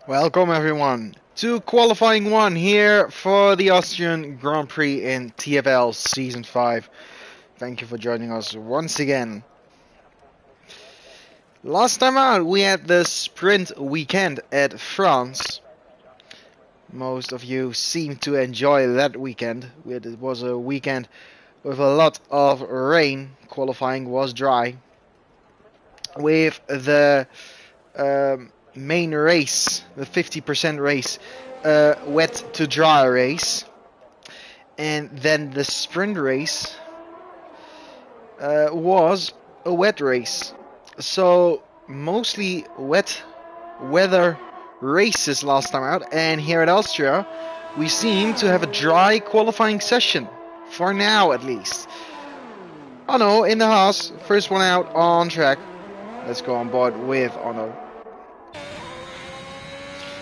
Welcome everyone to qualifying one here for the Austrian Grand Prix in TFL Season 5. Thank you for joining us once again. Last time out we had the sprint weekend at France. Most of you seemed to enjoy that weekend. It was a weekend with a lot of rain. Qualifying was dry. With the main race, the 50% race, wet to dry race, and then the sprint race was a wet race. So mostly wet weather races last time out, and here at Austria we seem to have a dry qualifying session, for now at least. Ono in the Haas, first one out on track. Let's go on board with Ono.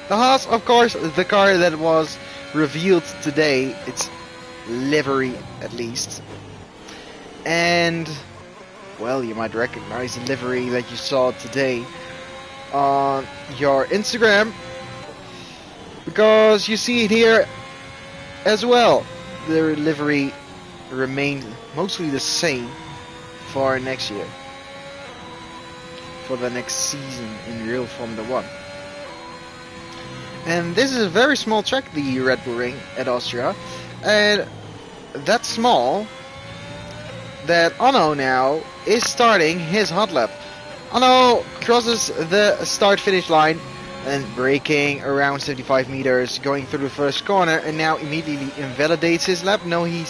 The Haas, of course, the car that was revealed today, its livery at least. And, well, you might recognize the livery that you saw today on your Instagram, because you see it here as well. The livery remained mostly the same for next year, for the next season in real Formula 1. And this is a very small track, the Red Bull Ring at Austria, and that's small that Ono now is starting his hot lap. Ono crosses the start-finish line and braking around 75 meters, going through the first corner, and now immediately invalidates his lap. No, he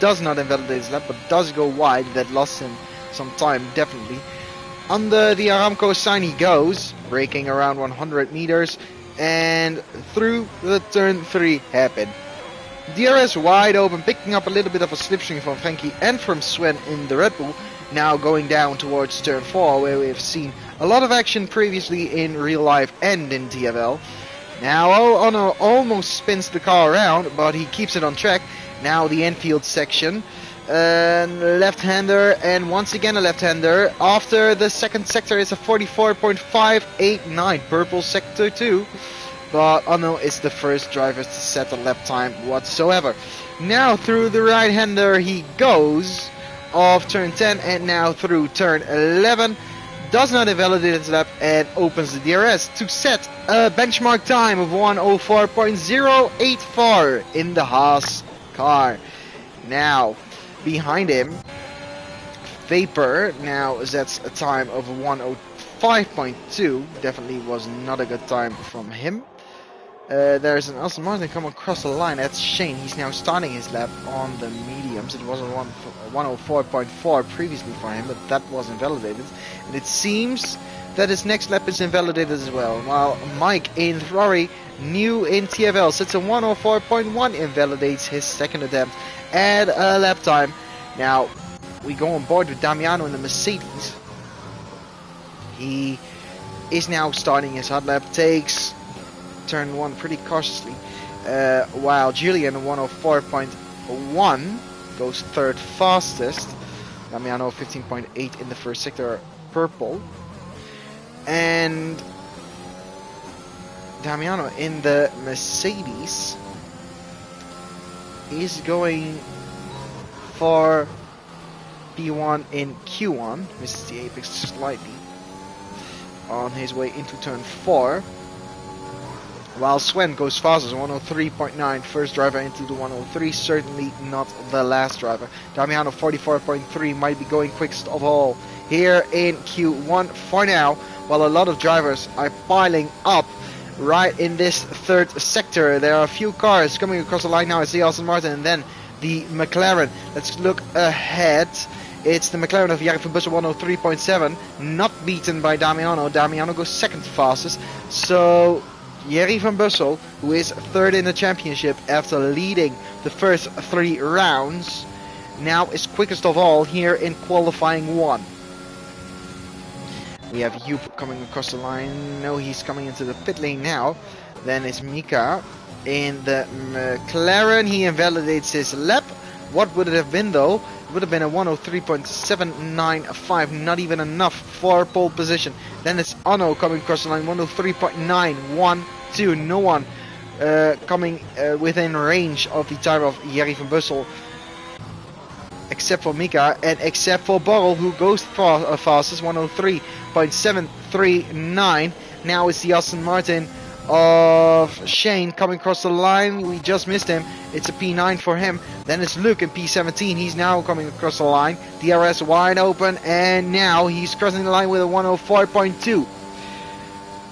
does not invalidate his lap, but does go wide. That lost him some time, definitely. Under the Aramco sign he goes, braking around 100 meters, and through the turn 3 hairpin. DRS wide open, picking up a little bit of a slipstream from Frankie and from Sven in the Red Bull. Now going down towards turn 4, where we have seen a lot of action previously in real life and in TFL. Now Ono almost spins the car around, but he keeps it on track. Now the infield section. Left-hander, and once again a left-hander. After the second sector is a 44.589, purple sector 2. But Ono is the first driver to set a lap time whatsoever. Now through the right-hander he goes off turn 10, and now through turn 11. Does not invalidate his lap and opens the DRS to set a benchmark time of 1:04.084 in the Haas car. Now behind him, Vapor now sets a time of 1:05.2. Definitely was not a good time from him. There's an Aston Martin come across the line. That's Shane. He's now starting his lap on the mediums. It was a 1:04.4 previously for him, but that was invalidated. And it seems that his next lap is invalidated as well. While Mike in Ferrari, new in TFL, sets a 1:04.1, invalidates his second attempt at a lap time. Now we go on board with Damiano in the Mercedes. He is now starting his hot lap, takes turn 1 pretty cautiously, while Julian 1:04.1 goes third fastest. Damiano 15.8 in the first sector, purple. And Damiano in the Mercedes is going for P1 in Q1, misses the apex slightly on his way into turn 4, while Sven goes fastest, 1:03.9, first driver into the 1:03, certainly not the last driver. Damiano 44.3 might be going quickest of all here in Q1 for now, while a lot of drivers are piling up right in this third sector. There are a few cars coming across the line now. It's the Aston Martin and then the McLaren. Let's look ahead. It's the McLaren of Jerry van Bussel, 1:03.7, not beaten by Damiano. Damiano goes second fastest. So Jerry van Bussel, who is third in the championship after leading the first 3 rounds, now is quickest of all here in qualifying 1. We have Joop coming across the line. No, he's coming into the pit lane now. Then it's Mika in the McLaren. He invalidates his lap. What would it have been though? It would have been a 1:03.795, not even enough for pole position. Then it's Ono coming across the line, 1:03.91, 2. No one coming within range of the time of Jerry van Bussel, except for Mika and except for Borrell, who goes fastest, 103.739. Now it's the Aston Martin of Shane coming across the line. We just missed him. It's a P9 for him. Then it's Luke in P17. He's now coming across the line. DRS wide open, and now he's crossing the line with a 104.2.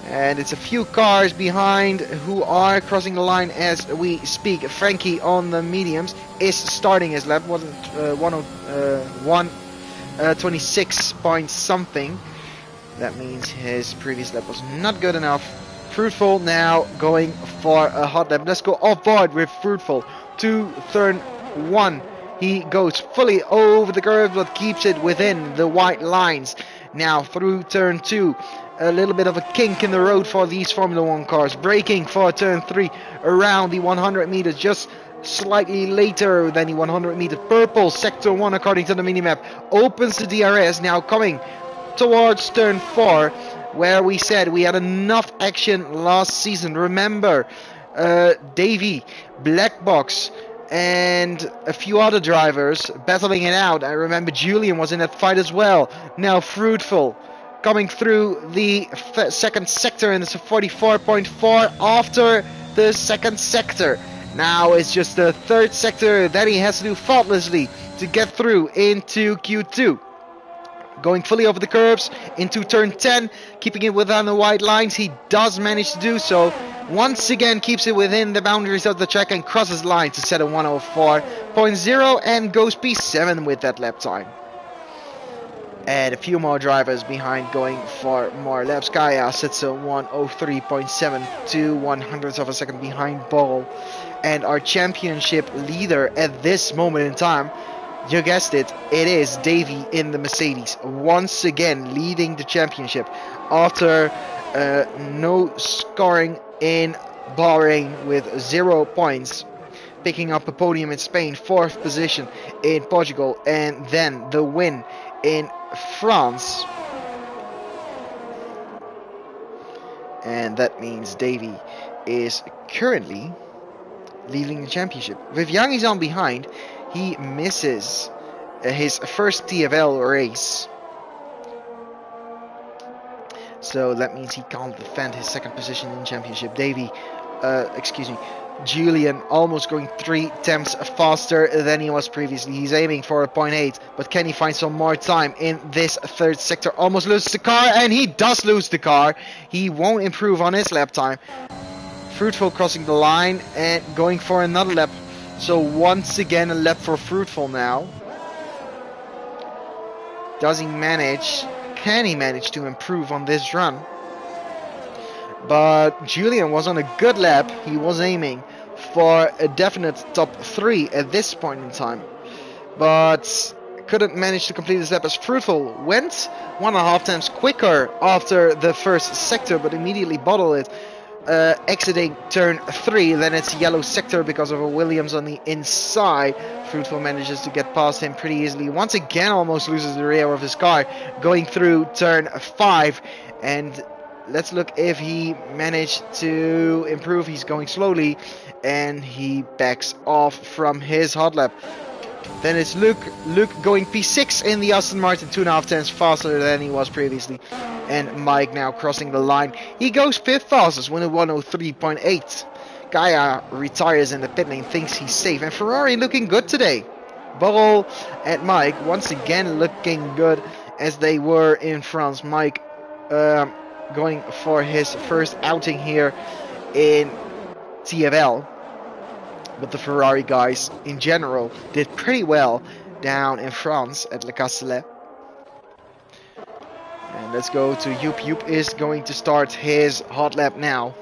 And it's a few cars behind who are crossing the line as we speak. Frankie on the mediums is starting his lap, 126 point something. That means his previous lap was not good enough. Fruitful now going for a hot lap. Let's go off board with Fruitful to turn 1. He goes fully over the curve but keeps it within the white lines. Now through turn 2. A little bit of a kink in the road for these Formula 1 cars. Braking for turn 3 around the 100 meters, just slightly later than the 100 meter. Purple, sector 1 according to the minimap, opens the DRS, now coming towards turn 4, where we said we had enough action last season. Remember, Davey, Black Box, and a few other drivers battling it out. I remember Julian was in that fight as well. Now Fruitful coming through the second sector, and it's a 44.4 after the second sector. Now it's just the third sector that he has to do faultlessly to get through into Q2. Going fully over the curbs into turn 10, keeping it within the white lines. He does manage to do so. Once again keeps it within the boundaries of the track and crosses the line to set a 104.0 and goes P7 with that lap time. And a few more drivers behind going for more laps. Kaya sets a 103.72, 100ths of a second behind Borrell. And our championship leader at this moment in time, you guessed it, it is Davey in the Mercedes. Once again leading the championship after no scoring in Bahrain with 0 points. Picking up a podium in Spain, 4th position in Portugal, and then the win in France. And that means Davey is currently leading the championship. With Yangi-san behind, he misses his first TFL race. So that means he can't defend his second position in championship. Julian almost going 3 tenths faster than he was previously. He's aiming for a 0.8, but can he find some more time in this third sector? Almost loses the car, and he does lose the car. He won't improve on his lap time. Fruitful crossing the line and going for another lap. So once again a lap for Fruitful now. Does he manage? Can he manage to improve on this run? But Julian was on a good lap. He was aiming for a definite top 3 at this point in time, but couldn't manage to complete his lap as Fruitful went 1.5 times quicker after the first sector, but immediately bottled it. Exiting turn 3, then it's yellow sector because of a Williams on the inside. Fruitful manages to get past him pretty easily. Once again almost loses the rear of his car going through turn 5, and let's look if he managed to improve. He's going slowly and he backs off from his hot lap. Then it's Luke going P6 in the Aston Martin, 2.5 tenths faster than he was previously. And Mike now crossing the line. He goes 5th fastest with a 103.8. Kaya retires in the pit lane, thinks he's safe. And Ferrari looking good today. Borrell and Mike once again looking good as they were in France. Mike going for his first outing here in TFL. But the Ferrari guys in general did pretty well down in France at Le Castellet. And let's go to Joop. Joop is going to start his hot lap now.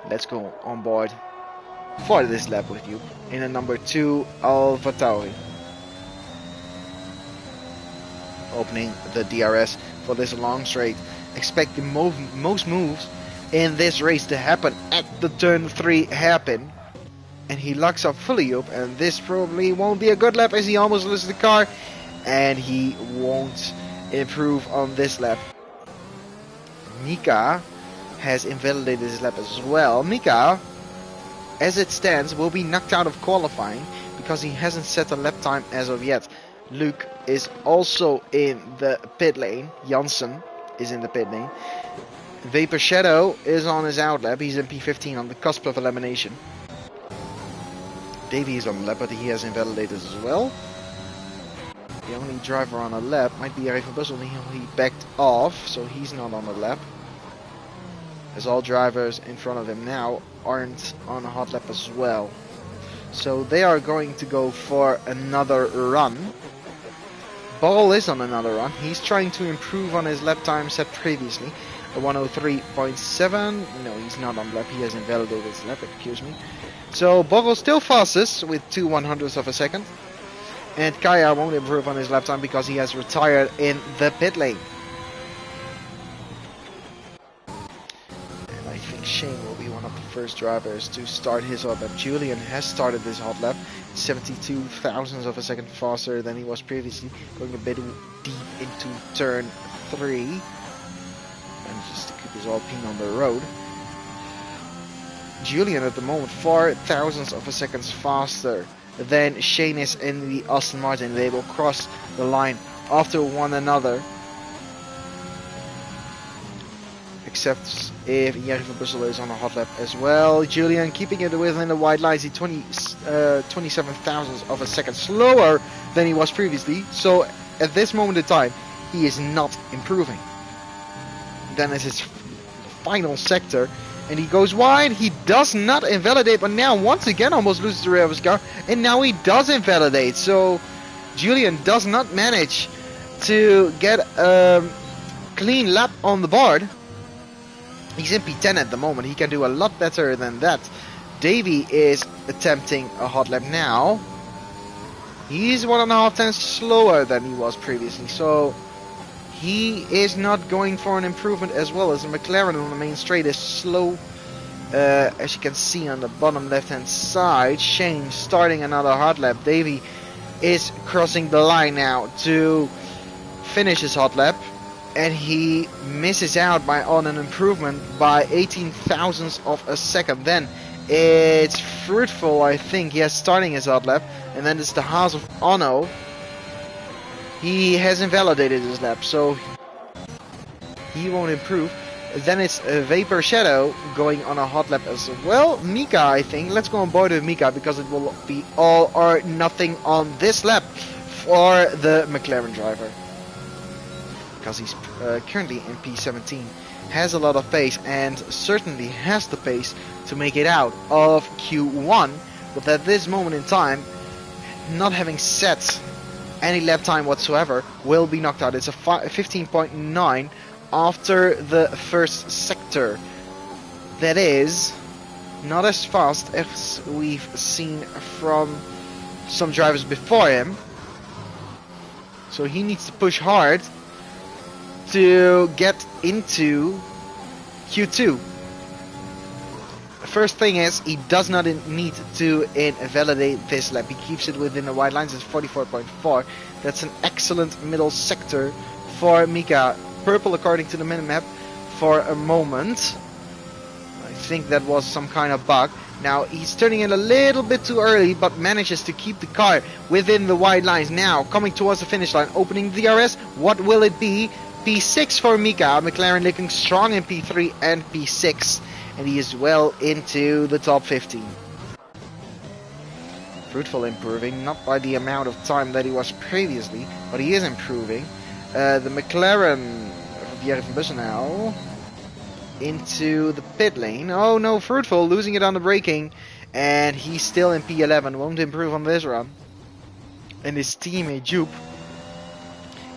Let's go on board for this lap with Joop in a number 2 AlphaTauri. Opening the DRS for this long straight. Expect the most moves in this race to happen at the turn 3 hairpin. And he locks up fully Joop, and this probably won't be a good lap as he almost loses the car, and he won't improve on this lap. Mika has invalidated his lap as well. Mika, as it stands, will be knocked out of qualifying because he hasn't set a lap time as of yet. Luke is also in the pit lane. Janssen is in the pit lane. Vapor Shadow is on his out lap. He's in P15 on the cusp of elimination. Davey is on the lap, but he has invalidated as well. The only driver on a lap might be Raven Bussel. He backed off, so he's not on the lap. As all drivers in front of him now aren't on a hot lap as well. So they are going to go for another run. Ball is on another run. He's trying to improve on his lap time set previously. A 103.7. No, he's not on lap. He has invalidated his lap, excuse me. So Borrell still fastest with 2/100ths of a second. And Kaya won't improve on his lap time because he has retired in the pit lane. And I think Shane will be one of the first drivers to start his hot lap. Julian has started this hot lap 72 thousandths of a second faster than he was previously, going a bit deep into turn 3. And just to keep his Alpine on the road. Julian at the moment 4 thousandths of a second faster than Shane is in the Aston Martin. They will cross the line after one another, except if Jerry van Bussel is on a hot lap as well. Julian keeping it within the wide lines. He's 27 thousandths of a second slower than he was previously, so at this moment in time he is not improving. Then is his final sector, and he goes wide. He does not invalidate, but now once again almost loses the rear of his car, and now he does invalidate. So Julian does not manage to get a clean lap on the board. He's in P10 at the moment. He can do a lot better than that. Davey is attempting a hot lap now. He's 1.5 tenths slower than he was previously, so he is not going for an improvement as well, as the McLaren on the main straight is slow, as you can see on the bottom left hand side. Shane starting another hot lap. Davey is crossing the line now to finish his hot lap, and he misses out on an improvement by 18 thousandths of a second. Then it's Fruitful, I think, yes, starting his hot lap, and then it's the Haas of Ono. He has invalidated his lap, so he won't improve. Then it's Vapor Shadow going on a hot lap as well. Mika, I think. Let's go on board with Mika, because it will be all or nothing on this lap for the McLaren driver. Because he's currently in P17. Has a lot of pace, and certainly has the pace to make it out of Q1. But at this moment in time, not having set any lap time whatsoever, will be knocked out. It's a 15.9 after the first sector. That is not as fast as we've seen from some drivers before him. So he needs to push hard to get into Q2. The first thing is, he does not need to invalidate this lap. He keeps it within the wide lines. It's 44.4. That's an excellent middle sector for Mika. Purple according to the minimap for a moment. I think that was some kind of bug. Now he's turning in a little bit too early, but manages to keep the car within the wide lines. Now coming towards the finish line, opening the DRS. What will it be? P6 for Mika. McLaren looking strong in P3 and P6. And he is well into the top 15. Fruitful improving, not by the amount of time that he was previously, but he is improving. The McLaren of Jerry van Bussel now into the pit lane. Oh no, Fruitful losing it on the braking, and he's still in P11. Won't improve on this run. And his teammate Jupe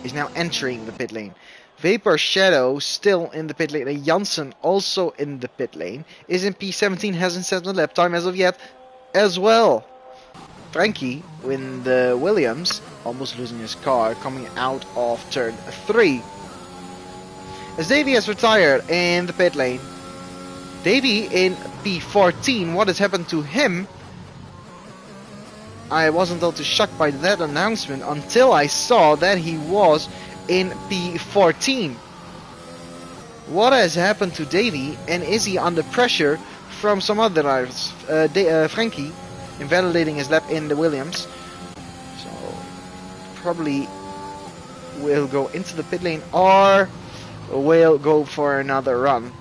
is now entering the pit lane. Vapor Shadow still in the pit lane. And Janssen also in the pit lane. Is in P17, hasn't set the lap time as of yet as well. Frankie in the Williams, almost losing his car, coming out of turn 3. As Davey has retired in the pit lane. Davey in P14, what has happened to him? I wasn't all too shocked by that announcement until I saw that he was in P14. What has happened to Davy, and is he under pressure from some other drivers? Frankie invalidating his lap in the Williams. So probably will go into the pit lane or will go for another run.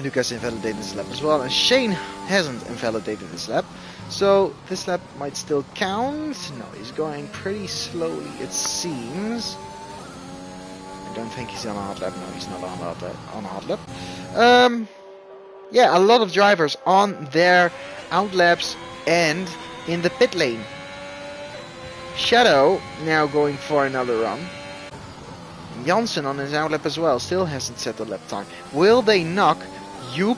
Lucas invalidated his lap as well, and Shane hasn't invalidated his lap. So this lap might still count. No, he's going pretty slowly, it seems. I don't think he's on a hot lap. No, he's not on a hot lap. Yeah, a lot of drivers on their out laps and in the pit lane. Shadow now going for another run. Janssen on his out lap as well, still hasn't set the lap time. Will they knock Joop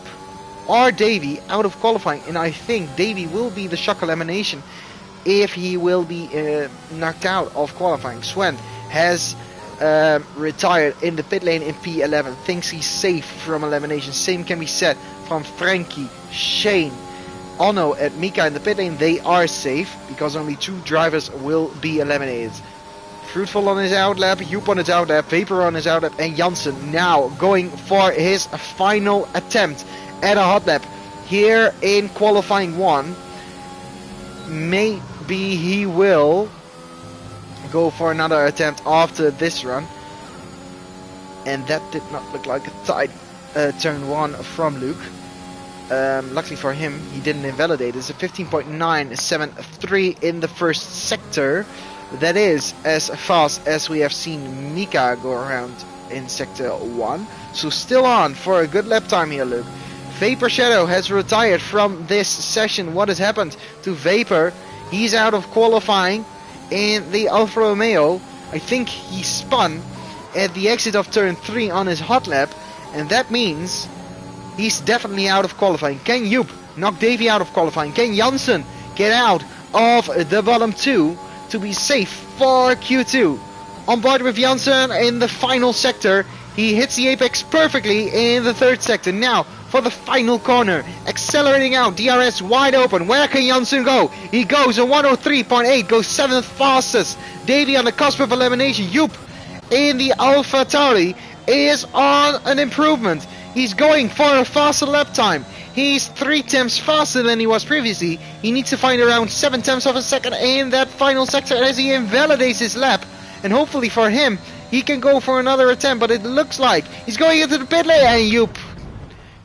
or Davy out of qualifying? And I think Davy will be the shock elimination if he will be knocked out of qualifying. Swen has retired in the pit lane in P11, thinks he's safe from elimination. Same can be said from Frankie, Shane, Onno and Mika in the pit lane. They are safe because only 2 drivers will be eliminated. Fruitful on his out lap, Joop on his out lap, Vapor on his out lap, and Janssen now going for his final attempt at a hot lap here in qualifying 1. Maybe he will go for another attempt after this run, and that did not look like a tight turn 1 from Luke. Luckily for him, he didn't invalidate. It's a 15.973 in the first sector. That is as fast as we have seen Mika go around in sector 1. So still on for a good lap time here, Luke. Vapor Shadow has retired from this session. What has happened to Vapor? He's out of qualifying in the Alfa Romeo. I think he spun at the exit of turn 3 on his hot lap, and that means he's definitely out of qualifying. Can Joop knock Davy out of qualifying? Can Janssen get out of the bottom 2 to be safe for Q2? On board with Janssen in the final sector. He hits the apex perfectly in the 3rd sector. Now for the final corner, accelerating out, DRS wide open. Where can Janssen go? He goes a 103.8, goes 7th fastest. Davy on the cusp of elimination. Joop in the Alpha Tauri is on an improvement. He's going for a faster lap time. He's 3 tenths faster than he was previously. He needs to find around 7 tenths of a second in that final sector as he invalidates his lap. And hopefully for him, he can go for another attempt. But it looks like he's going into the pit lane, and Joop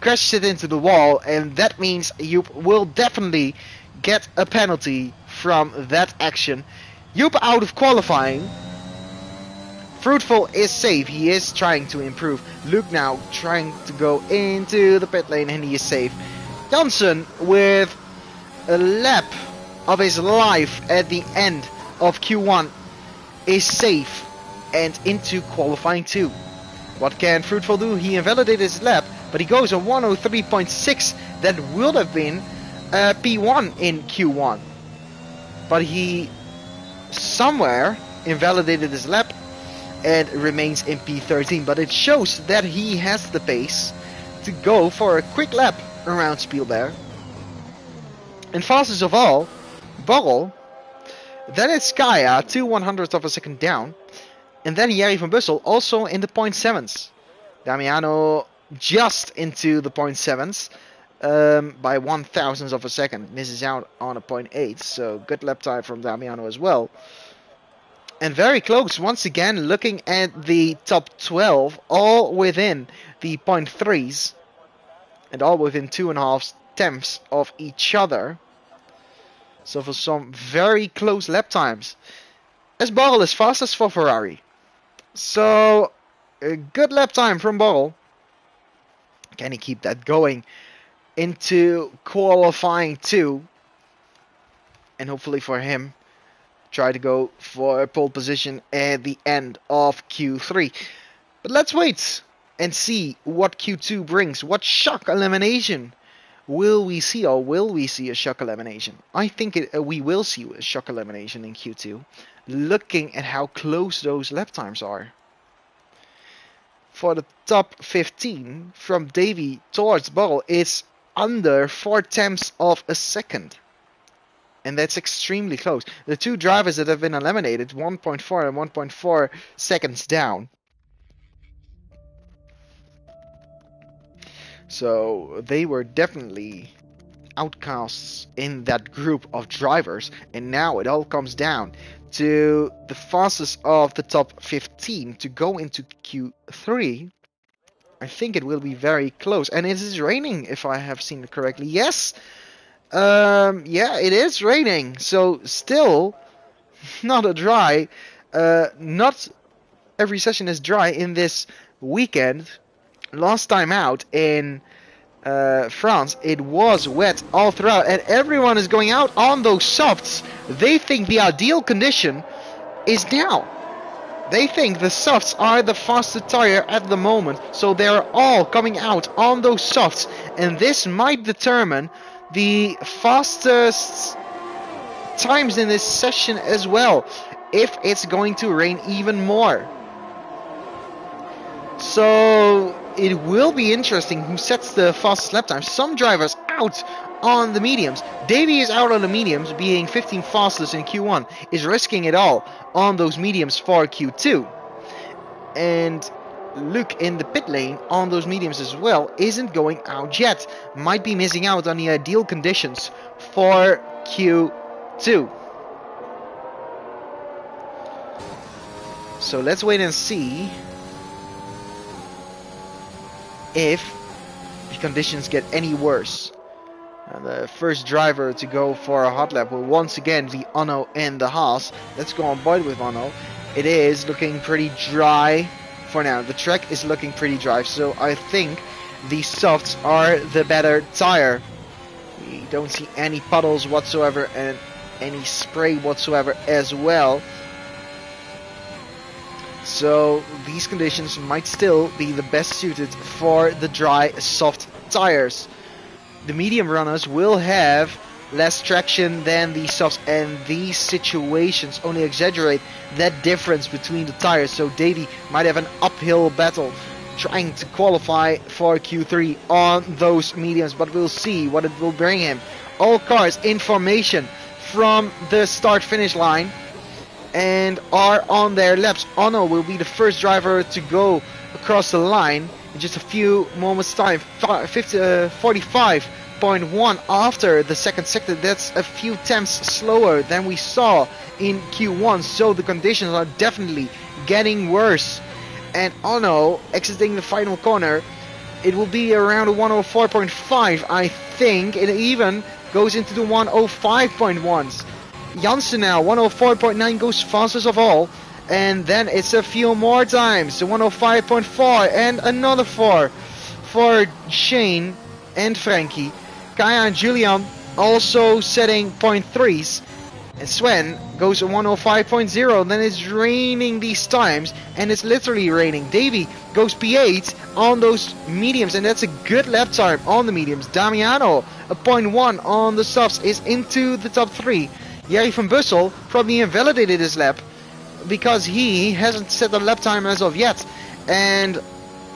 crashes it into the wall. And that means Joop will definitely get a penalty from that action. Joop out of qualifying. Fruitful is safe. He is trying to improve. Luke now trying to go into the pit lane, and he is safe. Janssen with a lap of his life at the end of Q1 is safe and into qualifying 2. What can Fruitful do? He invalidated his lap, but he goes a 103.6. That would have been P1 in Q1. But he somewhere invalidated his lap and remains in P13, but it shows that he has the pace to go for a quick lap around Spielberg. And fastest of all, Borrell, then it's Kaya, 2/100ths of a second down, and then Jerry van Bussel also in the 0.7s. Damiano just into the 0.7s by 1/1000th of a second, misses out on a 0.8, so good lap time from Damiano as well. And very close once again, looking at the top 12, all within the 0.3s and all within 2.5 tenths of each other. So for some very close lap times, as Borrell is fastest for Ferrari. So a good lap time from Borrell. Can he keep that going into qualifying 2? And hopefully for him, try to go for a pole position at the end of Q3. But let's wait and see what Q2 brings. What shock elimination will we see, or will we see a shock elimination? I think we will see a shock elimination in Q2, looking at how close those lap times are. For the top 15, from Davy towards Borrell, it's under 4 tenths of a second. And that's extremely close. The 2 drivers that have been eliminated, 1.4 and 1.4 seconds down. So they were definitely outcasts in that group of drivers, and now it all comes down to the fastest of the top 15 to go into Q3. I think it will be very close, and it is raining if I have seen it correctly. Yes, yeah, it is raining, so still not a dry, not every session is dry in this weekend. Last time out in France, it was wet all throughout, and everyone is going out on those softs. They think the ideal condition is now. They think the softs are the fastest tire at the moment, so they're all coming out on those softs, and this might determine the fastest times in this session as well, if it's going to rain even more. So it will be interesting who sets the fastest lap time. Some drivers out on the mediums. Davey is out on the mediums, being 15 fastest in Q1, is risking it all on those mediums for Q2. And Luke in the pit lane on those mediums as well isn't going out yet. Might be missing out on the ideal conditions for Q2. So let's wait and see if the conditions get any worse. The first driver to go for a hot lap will once again be Onno and the Haas. Let's go on board with Onno. It is looking pretty dry for now. The track is looking pretty dry, so I think the softs are the better tire. We don't see any puddles whatsoever and any spray whatsoever as well. So these conditions might still be the best suited for the dry, soft tires. The medium runners will have less traction than the softs, and these situations only exaggerate that difference between the tires. So Davey might have an uphill battle trying to qualify for Q3 on those mediums, but we'll see what it will bring him. All cars in formation from the start-finish line and are on their laps. Onno will be the first driver to go across the line in just a few moments time. 45.1 after the second sector. That's a few tenths slower than we saw in Q1, so the conditions are definitely getting worse. And Onno exiting the final corner, it will be around a 104.5, I think. It even goes into the 105.1s. Janssen now, 104.9 goes fastest of all. And then it's a few more times. 105.4 and another 4 for Shane and Frankie. Kaya and Julian also setting 0.3s. And Sven goes 105.0. Then it's raining these times. And it's literally raining. Davey goes P8 on those mediums. And that's a good lap time on the mediums. Damiano, a 0.1 on the softs, is into the top 3. Jerry van Bussel probably invalidated his lap because he hasn't set a lap time as of yet. And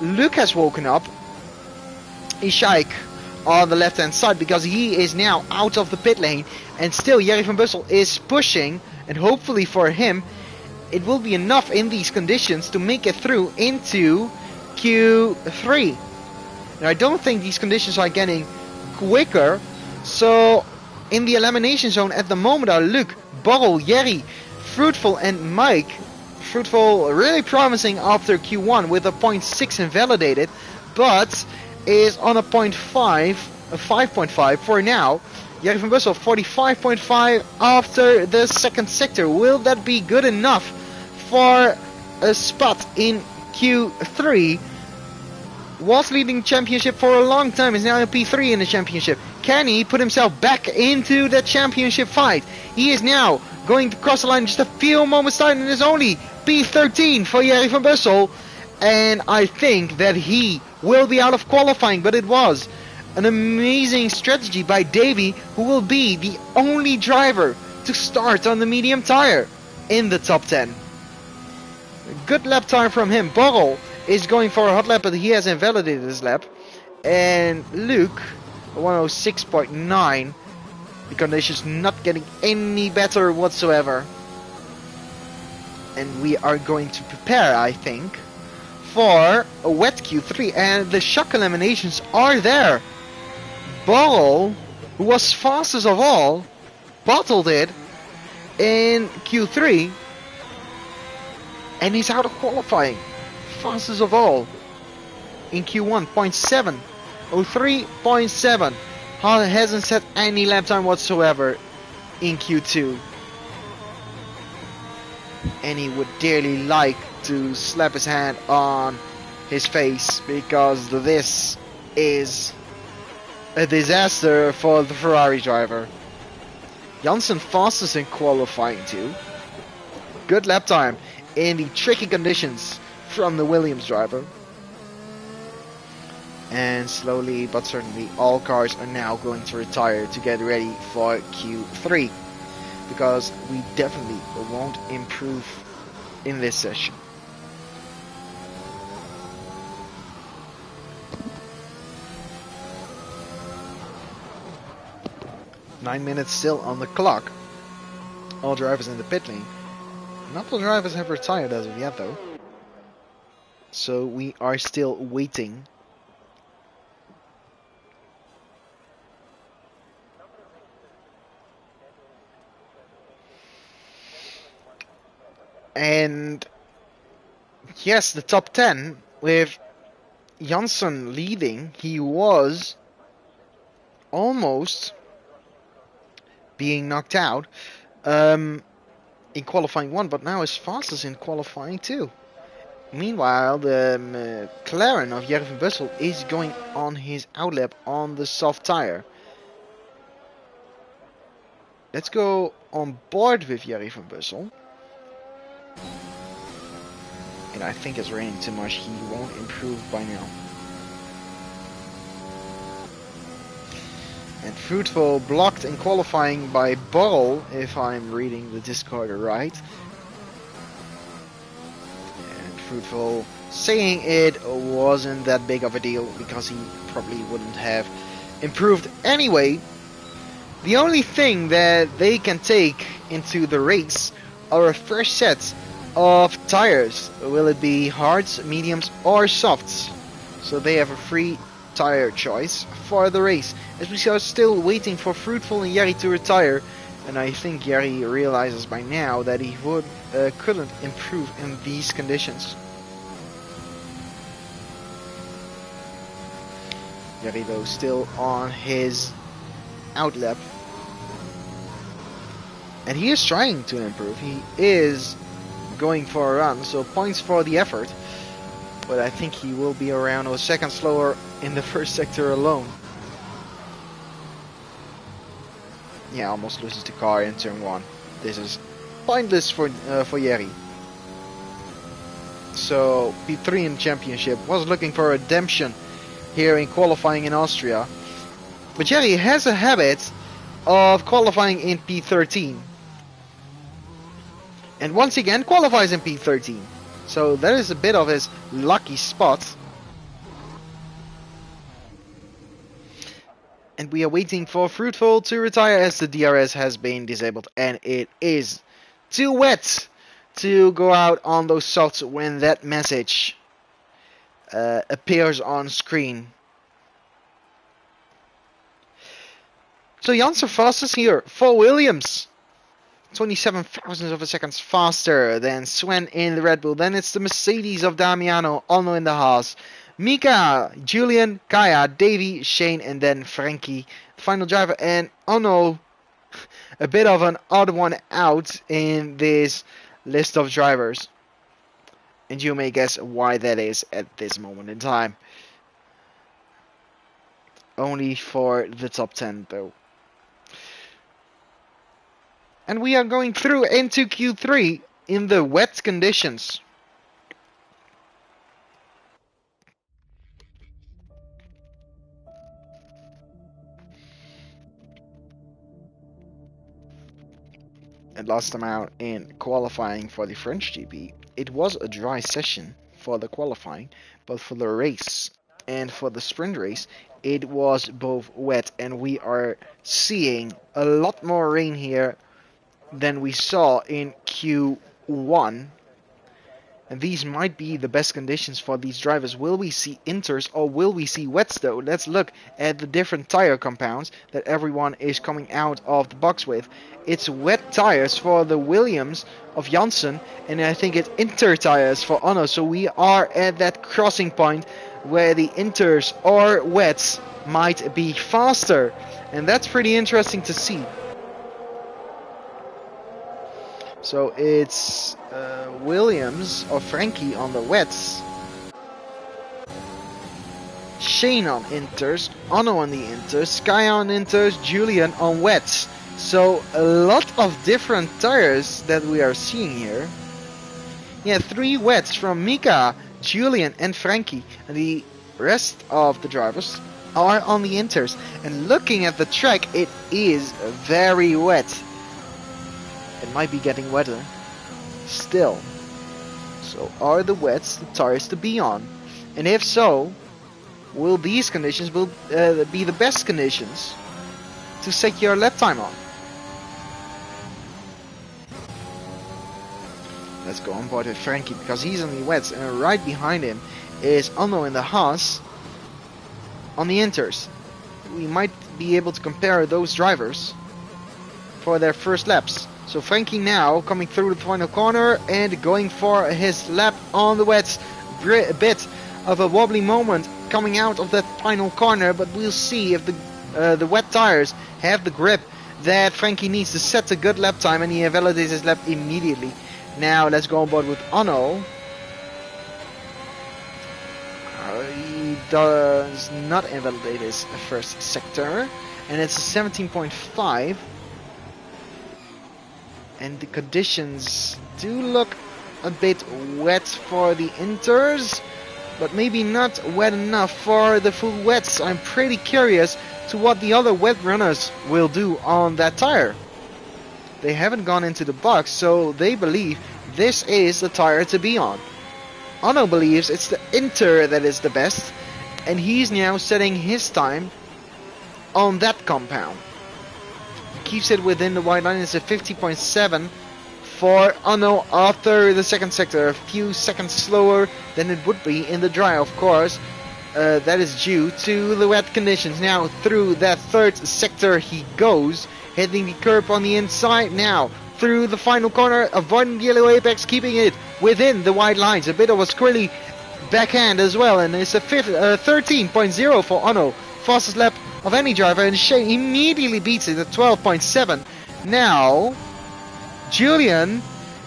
Luke has woken up Ishak on the left hand side because he is now out of the pit lane, and still Jerry van Bussel is pushing, and hopefully for him it will be enough in these conditions to make it through into Q3. Now I don't think these conditions are getting quicker, so in the elimination zone at the moment are Luke, Borrell, Jerry, Fruitful and Mike. Fruitful really promising after Q1 with a 0.6 invalidated, but is on a 0.5, a 5.5 for now. Jerry van Bussel 45.5 after the second sector. Will that be good enough for a spot in Q3? Was leading championship for a long time, is now in P3 in the championship. Can he put himself back into the championship fight? He is now going to cross the line in just a few moments time, and it's only P13 for Jerry van Bussel. And I think that he will be out of qualifying, but it was an amazing strategy by Davey, who will be the only driver to start on the medium tire in the top 10. Good lap time from him. Borrell is going for a hot lap, but he has invalidated his lap. And Luke, 106.9. The conditions not getting any better whatsoever. And we are going to prepare, I think, for a wet Q3, and the shock eliminations are there. Burrow, who was fastest of all, bottled it in Q3, and he's out of qualifying. Fastest of all in Q1, 0.7, 03.7. Hasn't set any lap time whatsoever in Q2. And he would dearly like to slap his hand on his face, because this is a disaster for the Ferrari driver. Janssen fastest in qualifying too. Good lap time in the tricky conditions from the Williams driver. And slowly but certainly all cars are now going to retire to get ready for Q3, because we definitely won't improve in this session. Nine minutes still on the clock. All drivers in the pit lane. Not all drivers have retired as of yet though. So we are still waiting. And yes, the top 10 with Janssen leading. He was almost being knocked out in qualifying 1, but now is fastest in qualifying 2. Meanwhile, the McLaren of Jerry van Bussel is going on his outlap on the soft tire. Let's go on board with Jerry van Bussel. And I think it's raining too much. He won't improve by now. And Fruitful blocked in qualifying by Burrell, if I'm reading the Discord right. And Fruitful saying it wasn't that big of a deal because he probably wouldn't have improved anyway. The only thing that they can take into the race are a fresh set of tires. Will it be hards, mediums or softs? So they have a free tire choice for the race, as we are still waiting for Fruitful and Jerry to retire. And I think Jerry realizes by now that he couldn't improve in these conditions. Jerry though still on his outlap, and he is trying to improve. He is going for a run, so points for the effort, but I think he will be around a second slower in the first sector alone. Yeah, almost loses the car in turn 1. This is pointless for Jerry. So P3 in the championship was looking for redemption here in qualifying in Austria, but Jerry has a habit of qualifying in P13. And once again qualifies in P13. So that is a bit of his lucky spot. And we are waiting for Fruitful to retire as the DRS has been disabled. And it is too wet to go out on those softs when that message appears on screen. So Janssen fastest here for Williams. 27 thousandths of a second faster than Sven in the Red Bull. Then it's the Mercedes of Damiano, Onno in the Haas, Mika, Julian, Kaya, Davy, Shane, and then Frankie, the final driver. And Onno, a bit of an odd one out in this list of drivers. And you may guess why that is at this moment in time. Only for the top 10 though. And we are going through into Q3 in the wet conditions. And last time out in qualifying for the French GP, it was a dry session for the qualifying, but for the race and for the sprint race, it was both wet, and we are seeing a lot more rain here than we saw in Q1. And these might be the best conditions for these drivers. Will we see inters or will we see wets though? Let's look at the different tire compounds that everyone is coming out of the box with. It's wet tires for the Williams of Janssen, and I think it's inter tires for Ono. So we are at that crossing point where the inters or wets might be faster. And that's pretty interesting to see. So it's Williams or Frankie on the wets, Shane on inters, Ono on the inters, Sky on inters, Julian on wets. So a lot of different tires that we are seeing here. Yeah, 3 wets from Mika, Julian and Frankie. And the rest of the drivers are on the inters. And looking at the track, it is very wet. It might be getting wetter still. So are the wets the tires to be on? And if so, will these conditions be the best conditions to set your lap time on? Let's go on board with Frankie because he's on the wets, and right behind him is Ono in the Haas on the inters. We might be able to compare those drivers for their first laps. So Frankie now coming through the final corner and going for his lap on the wets. A bit of a wobbly moment coming out of that final corner, but we'll see if the wet tires have the grip that Frankie needs to set a good lap time, and he validates his lap immediately. Now let's go on board with Ono. He does not invalidate his first sector, and it's a 17.5. And the conditions do look a bit wet for the inters, but maybe not wet enough for the full wets. I'm pretty curious to what the other wet runners will do on that tire. They haven't gone into the box, so they believe this is the tire to be on. Ono believes it's the inter that is the best, and he's now setting his time on that compound. Keeps it within the white line. It's a 50.7 for Ono after the second sector, a few seconds slower than it would be in the dry, of course. That is due to the wet conditions. Now through that third sector he goes, hitting the curb on the inside. Now through the final corner, avoiding the yellow apex, keeping it within the white lines. A bit of a squirrely backhand as well, and it's a 13.0 for Ono, fastest lap of any driver, and Shane immediately beats it at 12.7. Now Julian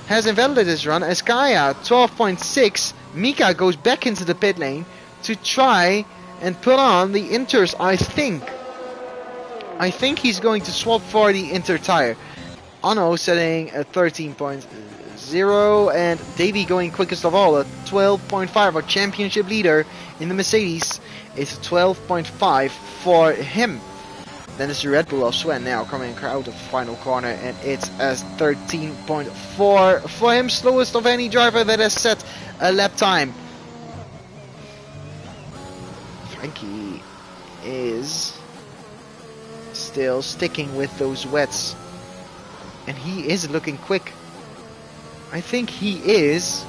has invalidated his run as Kaya 12.6. Mika goes back into the pit lane to try and put on the inters. I think he's going to swap for the inter tire. Ono setting a 13.0, and Davey going quickest of all at 12.5. Our championship leader in the Mercedes is 12.5 for him. Then it's the Red Bull of Sven now coming out of the final corner, and it's as 13.4 for him, slowest of any driver that has set a lap time. Frankie is still sticking with those wets, and he is looking quick. I think he is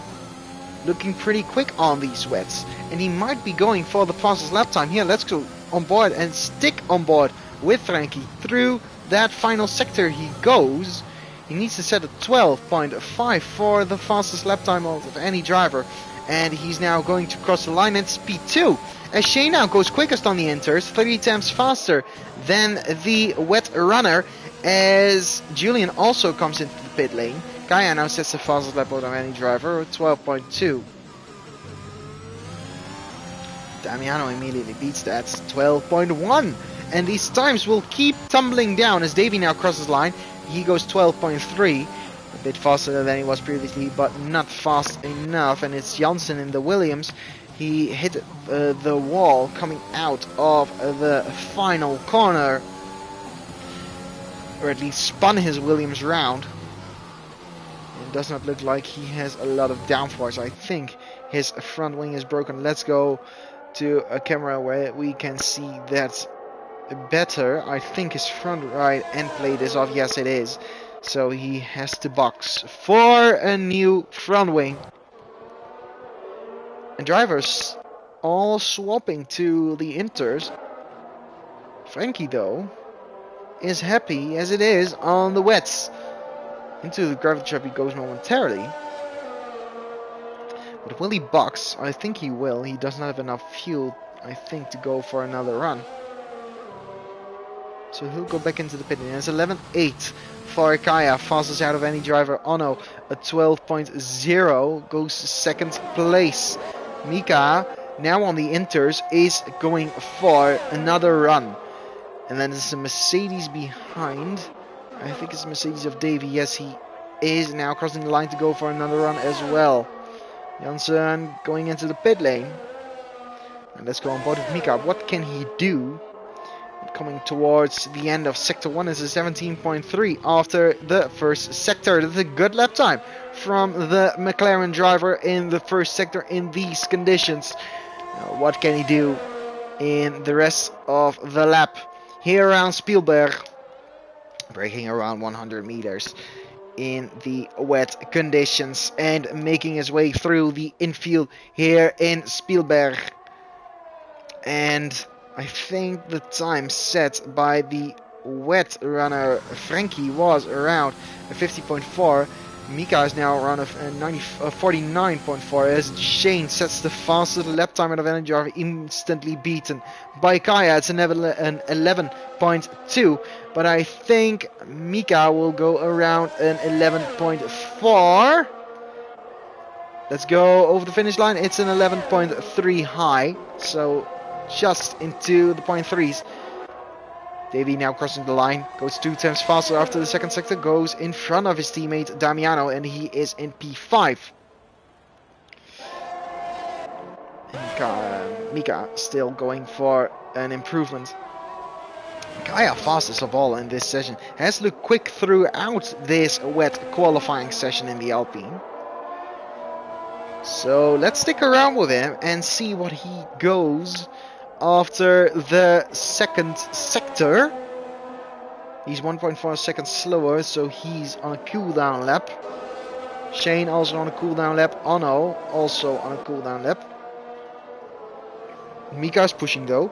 looking pretty quick on these wets, and he might be going for the fastest lap time here. Let's go on board and stick on board with Frankie. Through that final sector he goes. He needs to set a 12.5 for the fastest lap time of any driver, and he's now going to cross the line at speed 2 as Shane now goes quickest on the inters, 3 times faster than the wet runner, as Julian also comes into the pit lane. Kaya now sets the fastest lap of any driver, 12.2. Damiano immediately beats that, 12.1. And these times will keep tumbling down as Davey now crosses the line. He goes 12.3. A bit faster than he was previously, but not fast enough. And it's Janssen in the Williams. He hit the wall coming out of the final corner. Or at least spun his Williams round. It does not look like he has a lot of downforce. I think his front wing is broken. Let's go to a camera where we can see that better. I think his front right end plate is off. Yes, it is. So he has to box for a new front wing. And drivers all swapping to the inters. Frankie, though, is happy as it is on the wets. Into the gravel trap he goes momentarily. But will he box? I think he will. He does not have enough fuel, I think, to go for another run. So he'll go back into the pit. And it's 11.8 for Kaya. Fastest out of any driver. Ono, a 12.0, goes second place. Mika, now on the inters, is going for another run. And then there's a Mercedes behind. I think it's a Mercedes of Davy. Yes, he is now crossing the line to go for another run as well. Janssen going into the pit lane. And let's go on board with Mika. What can he do? Coming towards the end of Sector 1 is a 17.3 after the first sector. That's a good lap time from the McLaren driver in the first sector in these conditions. Now, what can he do in the rest of the lap? Here around Spielberg, braking around 100 meters in the wet conditions and making his way through the infield here in Spielberg. And I think the time set by the wet runner Frankie was around 50.4. Mika is now around 49.4 as Shane sets the fastest lap time out of any driver, instantly beaten by Kaya. It's an 11.2, but I think Mika will go around an 11.4. Let's go over the finish line. It's an 11.3 high, so just into the 0.3s. Davey now crossing the line, goes 2 times faster after the second sector, goes in front of his teammate Damiano, and he is in P5. And Mika still going for an improvement. Kaya, fastest of all in this session, has looked quick throughout this wet qualifying session in the Alpine. So let's stick around with him and see what he goes after the second sector. He's 1.4 seconds slower, so he's on a cooldown lap. Shane also on a cooldown lap. Ono also on a cooldown lap. Mika's pushing though,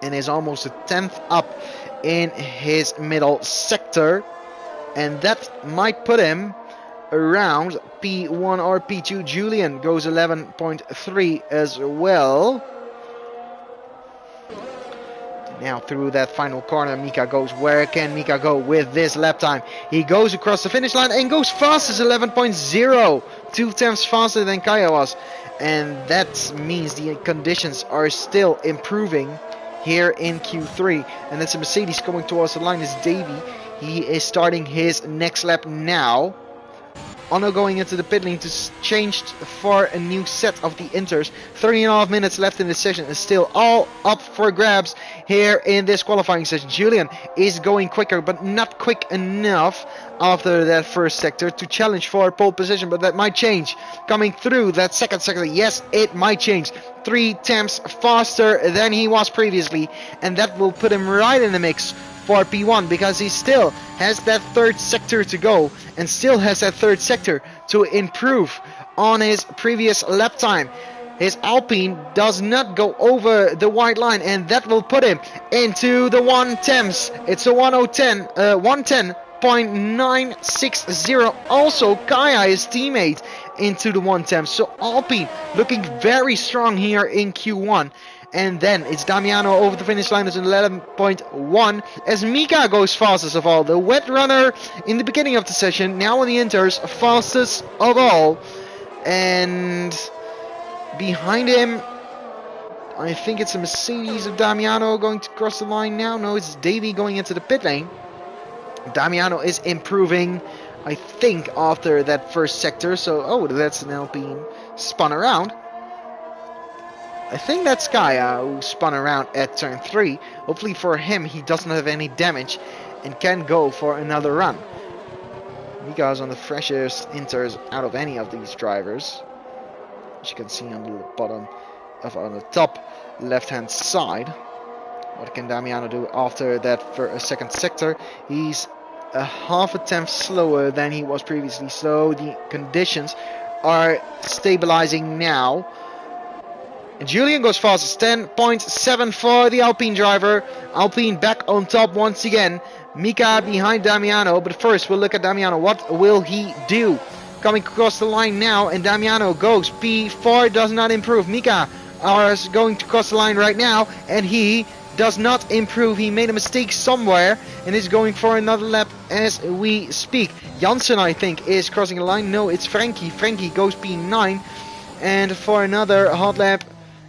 and is almost a tenth up in his middle sector, and that might put him around P1 or P2. Julian goes 11.3 as well. Now through that final corner, Mika goes. Where can Mika go with this lap time? He goes across the finish line and goes fast as 11.0. 2 times faster than Kaya was. And that means the conditions are still improving here in Q3. And it's a Mercedes coming towards the line. Is Davey. He is starting his next lap now. Ono going into the pit lane to change for a new set of the inters. 30.5 minutes left in the session is still all up for grabs here in this qualifying session. Julian is going quicker, but not quick enough after that first sector to challenge for pole position, but that might change. Coming through that second sector, yes, it might change. 3 times faster than he was previously, and that will put him right in the mix for P1, because he still has that third sector to go and still has that third sector to improve on his previous lap time. His Alpine does not go over the white line, and that will put him into the 110s. It's a 110.960. Also Kaya, his teammate, into the 110s. So Alpine looking very strong here in Q1. And then it's Damiano over the finish line. It's an 11.1 as Mika goes fastest of all. The wet runner in the beginning of the session, now on the inters, fastest of all. And behind him, I think it's a Mercedes of Damiano going to cross the line now. No, it's Davey going into the pit lane. Damiano is improving, I think, after that first sector. So, oh, that's an Alpine spun around. I think that's Kaya who spun around at turn 3. Hopefully for him, he doesn't have any damage and can go for another run. Mika is on the freshest inters out of any of these drivers, as you can see on the bottom on the top left hand side. What can Damiano do after that for a second sector? He's a half a tenth slower than he was previously, so the conditions are stabilizing now. And Julian goes fastest, 10.7 for the Alpine driver. Alpine back on top once again. Mika behind Damiano, but first we'll look at Damiano. What will he do? Coming across the line now, and Damiano goes. P4 does not improve. Mika is going to cross the line right now, and he does not improve. He made a mistake somewhere and is going for another lap as we speak. Janssen, I think, is crossing the line. No, it's Frankie. Frankie goes P9, and for another hot lap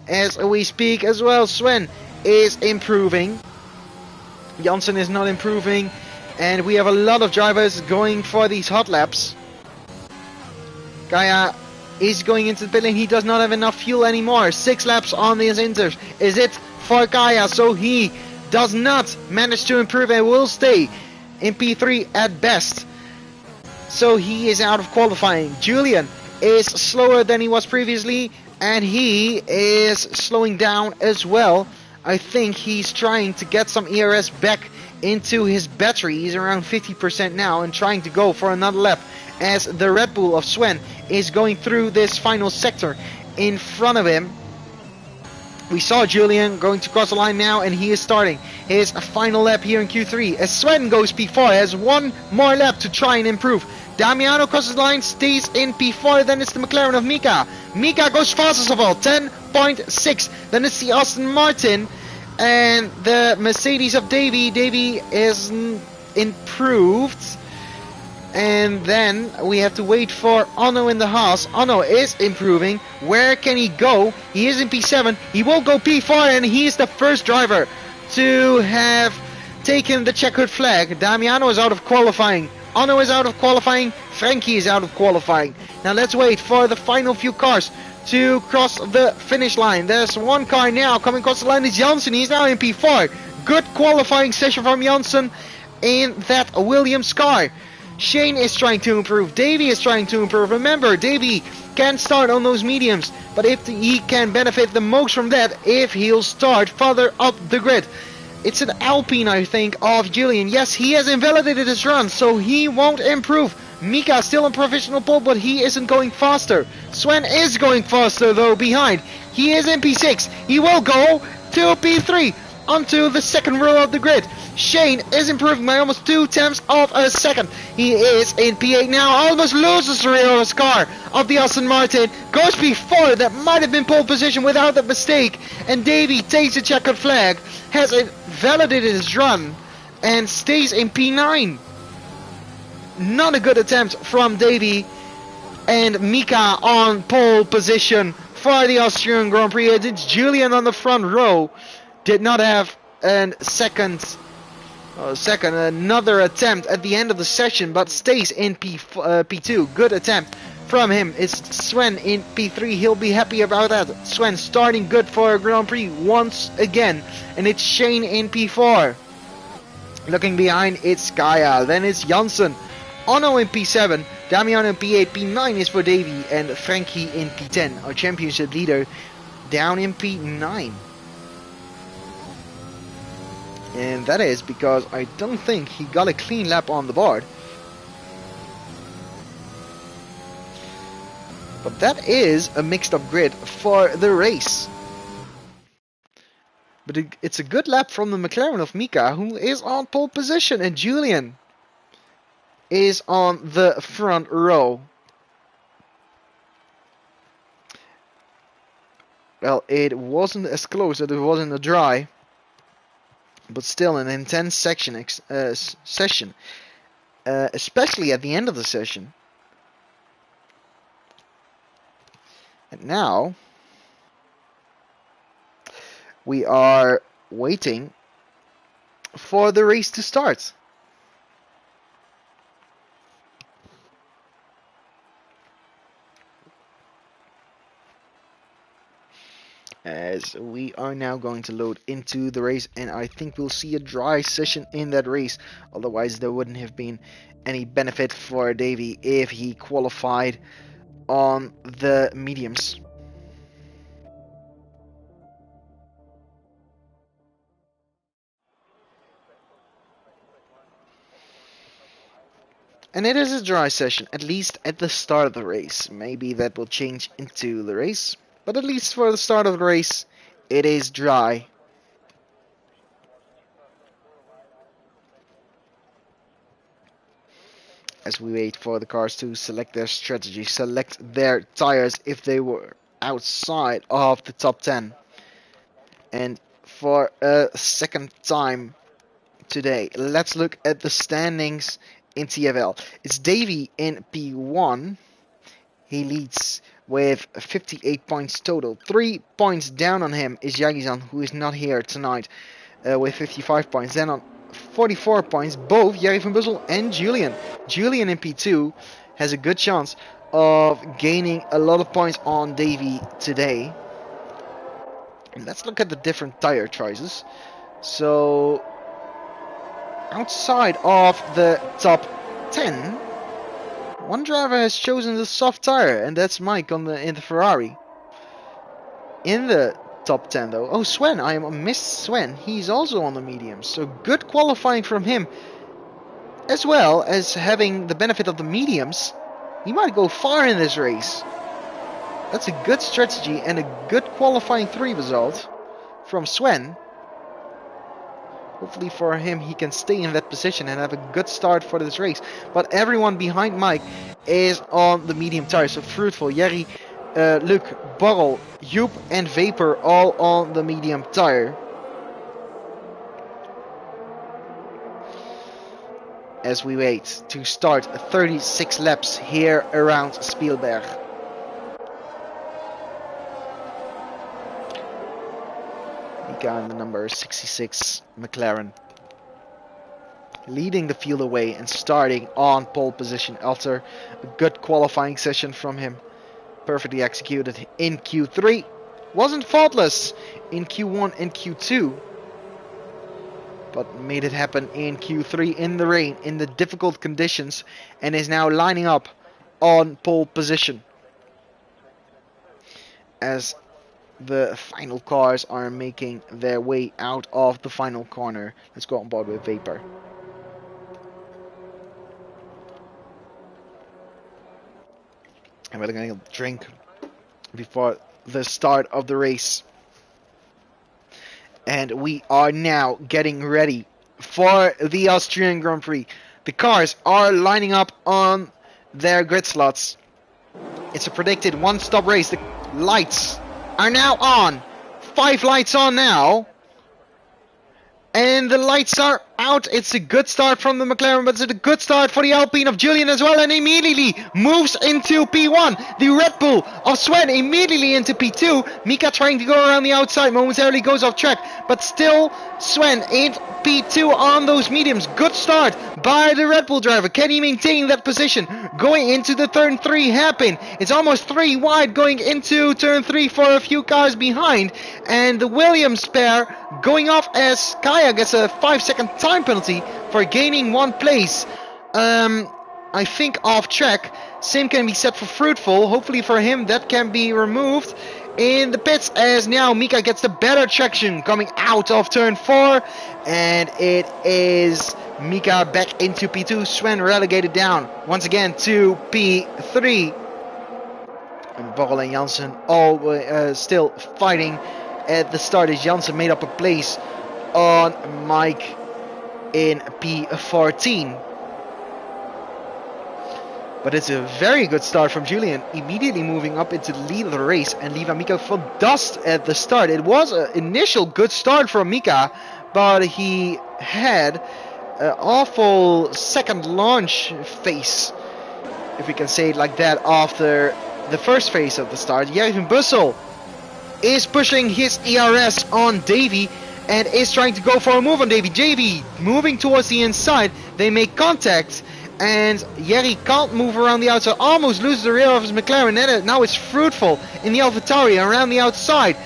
as we speak as well. Sven is improving. Janssen is not improving, and we have a lot of drivers going for these hot laps. Kaya is going into the pit lane. He does not have enough fuel anymore. 6 laps on these inters. Is it for Kaya? So he does not manage to improve and will stay in P3 at best. So he is out of qualifying. Julian is slower than he was previously, and he is slowing down as well. I think he's trying to get some ERS back into his battery. He's around 50% now and trying to go for another lap as the Red Bull of Sven is going through this final sector in front of him. We saw Julian going to cross the line now, and he is starting his final lap here in Q3 as Sven goes P4, has one more lap to try and improve. Damiano crosses the line, stays in P4, then it's the McLaren of Mika. Mika goes fastest of all, 10.6. Then it's the Aston Martin and the Mercedes of Davy. Davy is improved. And then we have to wait for Onno in the Haas. Onno is improving. Where can he go? He is in P7. He will go P4, and he is the first driver to have taken the checkered flag. Damiano is out of qualifying. Onno is out of qualifying. Frankie is out of qualifying. Now let's wait for the final few cars to cross the finish line. There's one car now coming across the line. It's Janssen. He's now in P4. Good qualifying session from Janssen in that Williams car. Shane is trying to improve. Davy is trying to improve. Remember, Davy can start on those mediums, but if he can benefit the most from that if he'll start further up the grid. It's an Alpine, I think, of Julian. Yes, he has invalidated his run, so he won't improve. Mika still in provisional pole, but he isn't going faster. Sven is going faster, though, behind. He is in P6. He will go to P3 onto the second row of the grid. Shane is improving by almost 0.2 of a second. He is in P8 now, almost loses the rear of his car of the Aston Martin. Goes P4, that might have been pole position without that mistake. And Davy takes the checkered flag, has validated his run, and stays in P9. Not a good attempt from Davy. And Mika on pole position for the Austrian Grand Prix. It's Julian on the front row. Did not have another attempt at the end of the session, but stays in P2. Good attempt from him. It's Sven in P3. He'll be happy about that. Sven starting good for a Grand Prix once again. And it's Shane in P4. Looking behind, it's Kaya. Then it's Janssen. Onno in P7. Damiano in P8. P9 is for Davy. And Frankie in P10. Our championship leader down in P9. And that is because I don't think he got a clean lap on the board. But that is a mixed up grid for the race. But it's a good lap from the McLaren of Mika, who is on pole position. And Julian is on the front row. Well, it wasn't as close as it was in the dry. But still an intense session, especially at the end of the session. And now we are waiting for the race to start. As we are now going to load into the race, and I think we'll see a dry session in that race. Otherwise there wouldn't have been any benefit for Davy if he qualified on the mediums. And it is a dry session, at least at the start of the race. Maybe that will change into the race, but at least for the start of the race, it is dry. As we wait for the cars to select their strategy, select their tires if they were outside of the top 10. And for a second time today, let's look at the standings in TFL. It's Davy in P1. He leads with 58 points total. 3 points down on him is Yagizan, who is not here tonight, with 55 points. Then on 44 points, both Jerry van Bussel and Julian. Julian in P2 has a good chance of gaining a lot of points on Davy today. And let's look at the different tire choices. So, outside of the top 10, one driver has chosen the soft tire, and that's Mike in the Ferrari. In the top 10 though, oh, Sven, I missed Sven, he's also on the mediums, so good qualifying from him, as well as having the benefit of the mediums. He might go far in this race. That's a good strategy and a good qualifying 3 result from Sven. Hopefully for him he can stay in that position and have a good start for this race. But everyone behind Mike is on the medium tire, so Fruitful, Jerry, Luke, Borrell, Joop and Vapor all on the medium tire. As we wait to start 36 laps here around Spielberg. Mika in the number 66 McLaren. Leading the field away and starting on pole position after a good qualifying session from him. Perfectly executed in Q3. Wasn't faultless in Q1 and Q2. But made it happen in Q3 in the rain, in the difficult conditions. And is now lining up on pole position. As the final cars are making their way out of the final corner. Let's go on board with Vapor. And we're going to drink before the start of the race. And we are now getting ready for the Austrian Grand Prix. The cars are lining up on their grid slots. It's a predicted one-stop race. The lights are now on. 5 lights on now. And the lights are out. It's a good start from the McLaren, but it's a good start for the Alpine of Julian as well. And immediately moves into P1. The Red Bull of Sven immediately into P2. Mika trying to go around the outside. Momentarily goes off track. But still Sven in P2 on those mediums. Good start by the Red Bull driver. Can he maintain that position? Going into the turn 3 hairpin. It's almost 3 wide going into turn 3 for a few cars behind. And the Williams pair going off as Kaya gets a 5-second time penalty for gaining 1 place. I think off track. Same can be said for Fruitful. Hopefully for him that can be removed in the pits, as now Mika gets the better traction coming out of turn 4. And it is Mika back into P2. Sven relegated down once again to P3. And Borrell and Janssen all still fighting at the start, as Janssen made up a place on Mike in P14. But it's a very good start from Julian, immediately moving up into the lead of the race and leaving Mika for dust at the start. It was an initial good start from Mika, but he had an awful second launch phase, if we can say it like that, after the first phase of the start. Jerry van Bussel is pushing his ERS on Davy and is trying to go for a move on Davy. Davy moving towards the inside. They make contact. And Jerry can't move around the outside, almost loses the rear of his McLaren. And now it's Fruitful in the AlphaTauri around the outside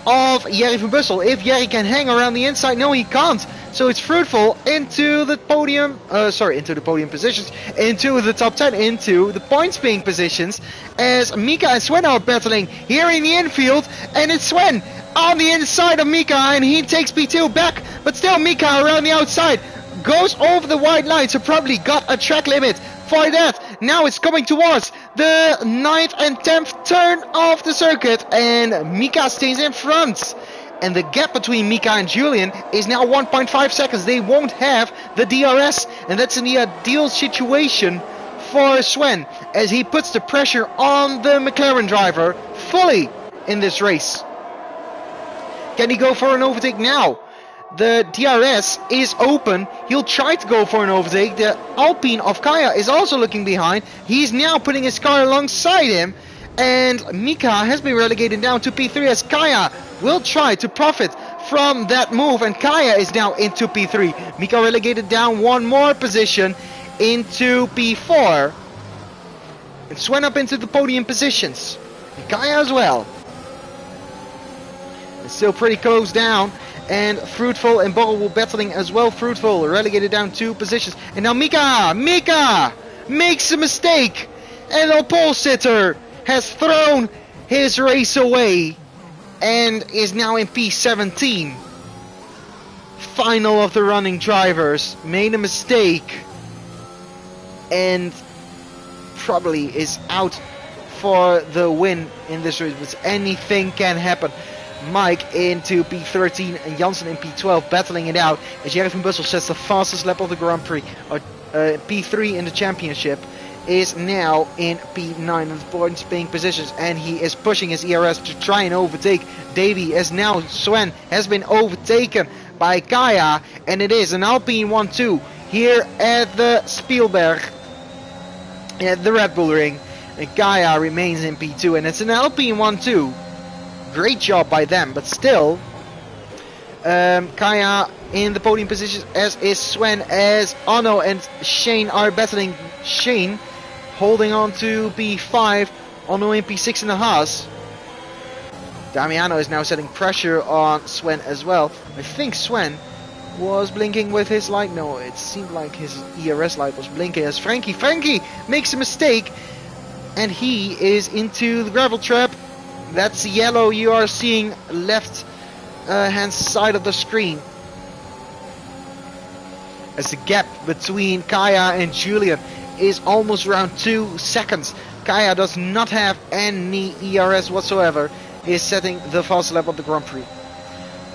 of Jerry van Bussel. If Jerry can hang around the inside, no he can't. So it's Fruitful into the podium, into the podium positions, into the top 10, into the points paying positions, as Mika and Sven are battling here in the infield. And it's Sven on the inside of Mika, and he takes P2 back, but still Mika around the outside. Goes over the white line, so probably got a track limit for that. Now it's coming towards the 9th and 10th turn of the circuit, and Mika stays in front. And the gap between Mika and Julian is now 1.5 seconds. They won't have the DRS, and that's in the ideal situation for Sven, as he puts the pressure on the McLaren driver fully in this race. Can he go for an overtake now? The DRS is open. He'll try to go for an overtake. The Alpine of Kaya is also looking behind. He's now putting his car alongside him, and Mika has been relegated down to P3 as Kaya will try to profit from that move, and Kaya is now into P3. Mika relegated down one more position into P4, and Sven up into the podium positions, and Kaya as well. It's still pretty close down, and Fruitful and Borrell battling as well. Fruitful relegated down 2 positions, and now Mika makes a mistake, and the pole sitter has thrown his race away and is now in P17. Final of the running drivers made a mistake and probably is out for the win in this race, but anything can happen. Mike into P13 and Janssen in P12 battling it out as Jerry van Bussel sets the fastest lap of the Grand Prix. P3 in the championship is now in P9 of the points paying positions, and he is pushing his ERS to try and overtake Davy, as now Sven has been overtaken by Kaya, and it is an Alpine 1-2 here at the Spielberg at the Red Bull Ring, and Kaya remains in P2, and it's an Alpine 1-2. Great job by them, but still Kaya in the podium position, as is Sven, as Arno and Shane are battling. Shane holding on to P5, Arno in P6 in the Haas. Damiano is now setting pressure on Sven as well. I think Sven was blinking with his light. No, it seemed like his ERS light was blinking as Frankie makes a mistake, and he is into the gravel trap. That's yellow you are seeing left hand side of the screen, as the gap between Kaya and Julian is almost around 2 seconds. Kaya does not have any ERS whatsoever, is setting the fast lap of the Grand Prix.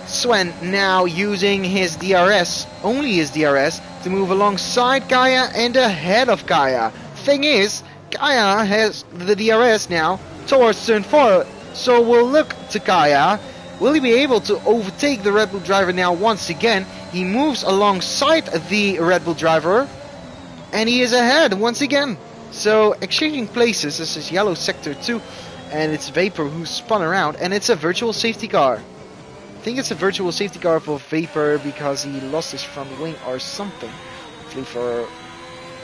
Sven now using his DRS, only his DRS, to move alongside Kaya and ahead of Kaya. Thing is, Kaya has the DRS now towards turn 4, so we'll look to Kaya. Will he be able to overtake the Red Bull driver now once again? He moves alongside the Red Bull driver, and he is ahead once again. So exchanging places. This is yellow sector 2, and it's Vapor who spun around, and it's a virtual safety car. I think it's a virtual safety car for Vapor because he lost his front wing or something. Hopefully for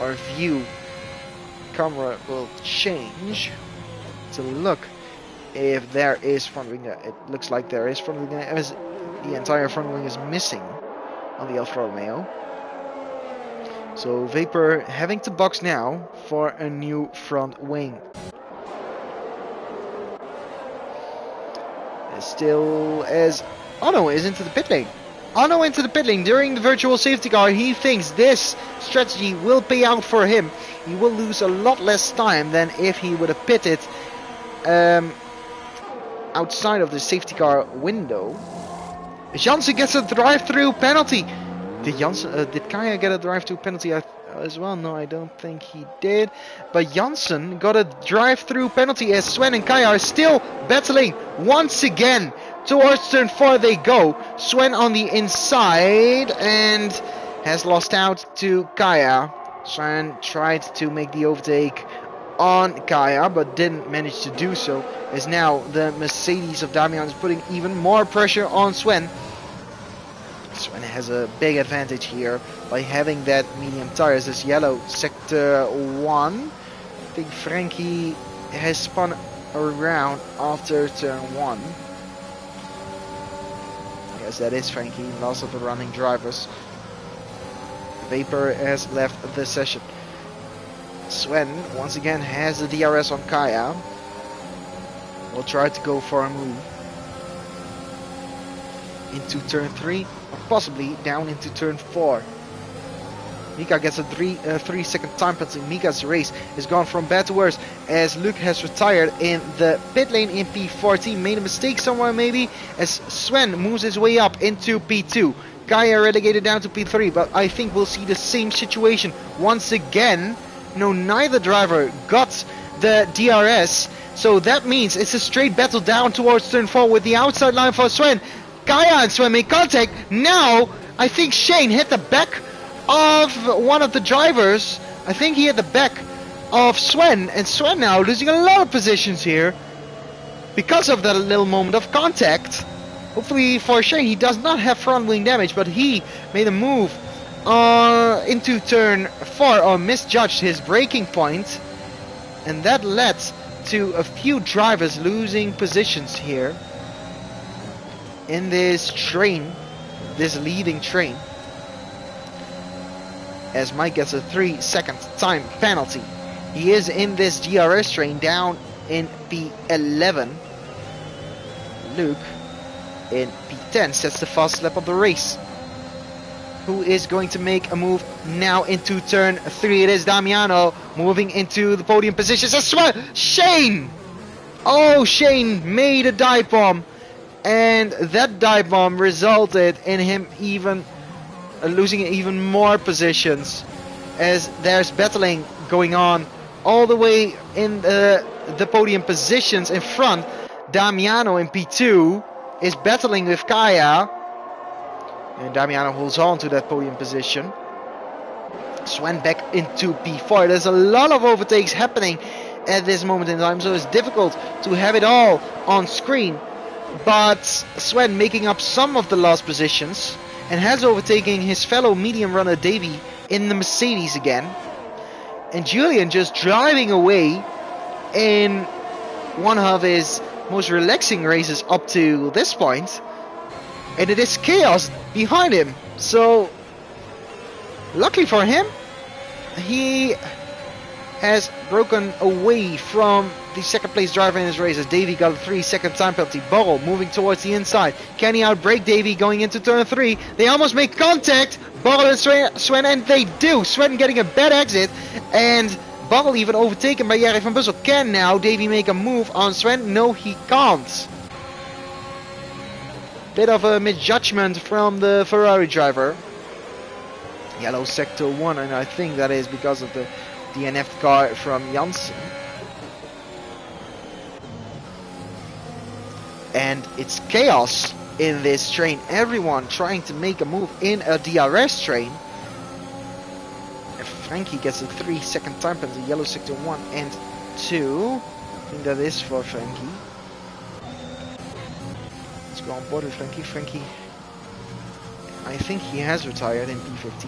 our view, camera will change to look if there is front wing. It looks like there is front wing, as the entire front wing is missing on the Alfa Romeo. So Vapor having to box now for a new front wing. And still, as Arno is into the pit lane. Arno into the pit lane during the virtual safety car. He thinks this strategy will pay out for him. He will lose a lot less time than if he would have pitted outside of the safety car window. Janssen gets a drive-through penalty. Did Kaya get a drive-through penalty as well? No, I don't think he did. But Janssen got a drive-through penalty as Sven and Kaya are still battling once again. Towards turn 4 they go. Sven on the inside and has lost out to Kaya. Sven tried to make the overtake on Kaya, but didn't manage to do so, as now the Mercedes of Damian is putting even more pressure on Sven. Sven has a big advantage here by having that medium tires. This yellow sector 1. I think Frankie has spun around after turn 1. Yes, that is Frankie, last of the running drivers. Vapor has left the session. Sven once again has the DRS on Kaya. Will try to go for a move into turn 3, or possibly down into turn 4. Mika gets a 3-second time penalty. Mika's race is gone from bad to worse as Luke has retired in the pit lane in P14. Made a mistake somewhere maybe as Sven moves his way up into P2. Kaya relegated down to P3, but I think we'll see the same situation once again. No, neither driver got the DRS, so that means it's a straight battle down towards turn 4 with the outside line for Sven. Kaya and Sven make contact. Now, I think Shane hit the back of one of the drivers. I think he hit the back of Sven, and Sven now losing a lot of positions here because of that little moment of contact. Hopefully for Shane, he does not have front wing damage, but he made a move into turn 4 or misjudged his braking point, and that led to a few drivers losing positions here in this train, this leading train, as Mike gets a 3-second time penalty. He is in this DRS train down in P11. Luke in P10 sets the fastest lap of the race. Who is going to make a move now into turn 3? It is Damiano moving into the podium position. Shane! Oh, Shane made a dive bomb, and that dive bomb resulted in him even losing even more positions, as there's battling going on all the way in the podium positions in front. Damiano in P2 is battling with Kaya, and Damiano holds on to that podium position. Sven back into P4. There's a lot of overtakes happening at this moment in time, so it's difficult to have it all on screen. But Sven making up some of the lost positions and has overtaken his fellow medium runner Davy in the Mercedes again. And Julian just driving away in one of his most relaxing races up to this point. And it is chaos behind him. So, luckily for him, he has broken away from the second place driver in his race as Davy got a 3-second time penalty. Burrow moving towards the inside. Can he outbrake Davy going into turn 3? They almost make contact. Burrow and Sven, and they do. Sven getting a bad exit, and Burrow even overtaken by Jerry van Bussel. Can now Davy make a move on Sven? No, he can't. Bit of a misjudgment from the Ferrari driver. Yellow sector 1, and I think that is because of the DNF car from Janssen. And it's chaos in this train. Everyone trying to make a move in a DRS train. And Frankie gets a 3-second time penalty. Yellow sector 1 and 2. I think that is for Frankie. Let's go on board with Frankie. Frankie, I think he has retired in P15.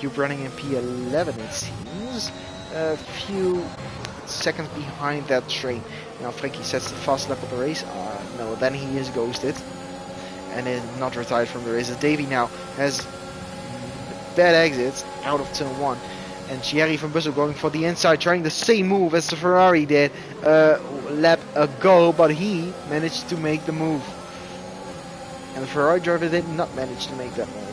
You're running in P11, it seems. A few seconds behind that train. Now Frankie sets the fast lap of the race. No, then he is ghosted and is not retired from the race. As Davy now has bad exits out of turn 1. And Thierry van Bussel going for the inside, trying the same move as the Ferrari did a lap ago, but he managed to make the move. And the Ferrari driver did not manage to make that move.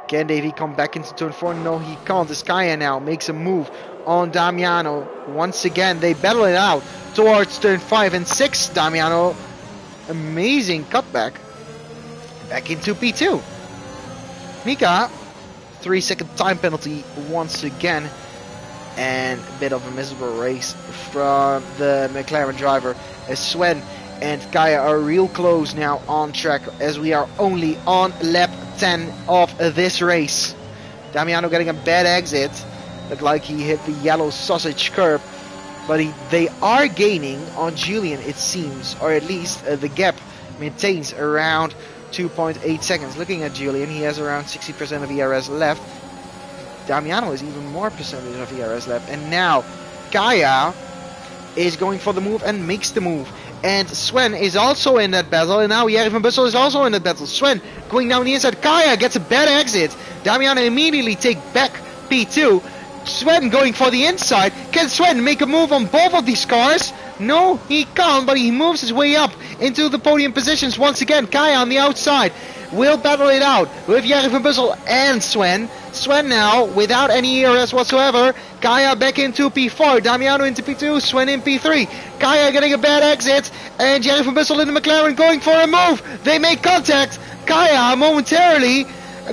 Can Davy come back into turn 4? No, he can't. As Kaya now makes a move on Damiano. Once again, they battle it out towards turn 5 and 6. Damiano, amazing cutback. Back into P2. Mika, 3-second time penalty once again. And a bit of a miserable race from the McLaren driver as Sven and Kaya are real close now on track, as we are only on lap 10 of this race. Damiano getting a bad exit. Looked like he hit the yellow sausage curb, but they are gaining on Julian, it seems, or at least the gap maintains around 2.8 seconds. Looking at Julian, he has around 60% of ERS left. Damiano is even more percentage of ERS left, and now Kaya is going for the move and makes the move. And Sven is also in that battle, and now Jerry van Bussel is also in that battle. Sven going down the inside. Kaya gets a bad exit. Damiano immediately take back P2. Sven going for the inside. Can Sven make a move on both of these cars? No, he can't, but he moves his way up into the podium positions once again. Kaya on the outside will battle it out with Jerry van Bussel and Sven. Sven now without any ERS whatsoever. Kaya back into P4, Damiano into P2, Sven in P3. Kaya getting a bad exit, and Jerry van Bussel in the McLaren going for a move. They make contact. Kaya momentarily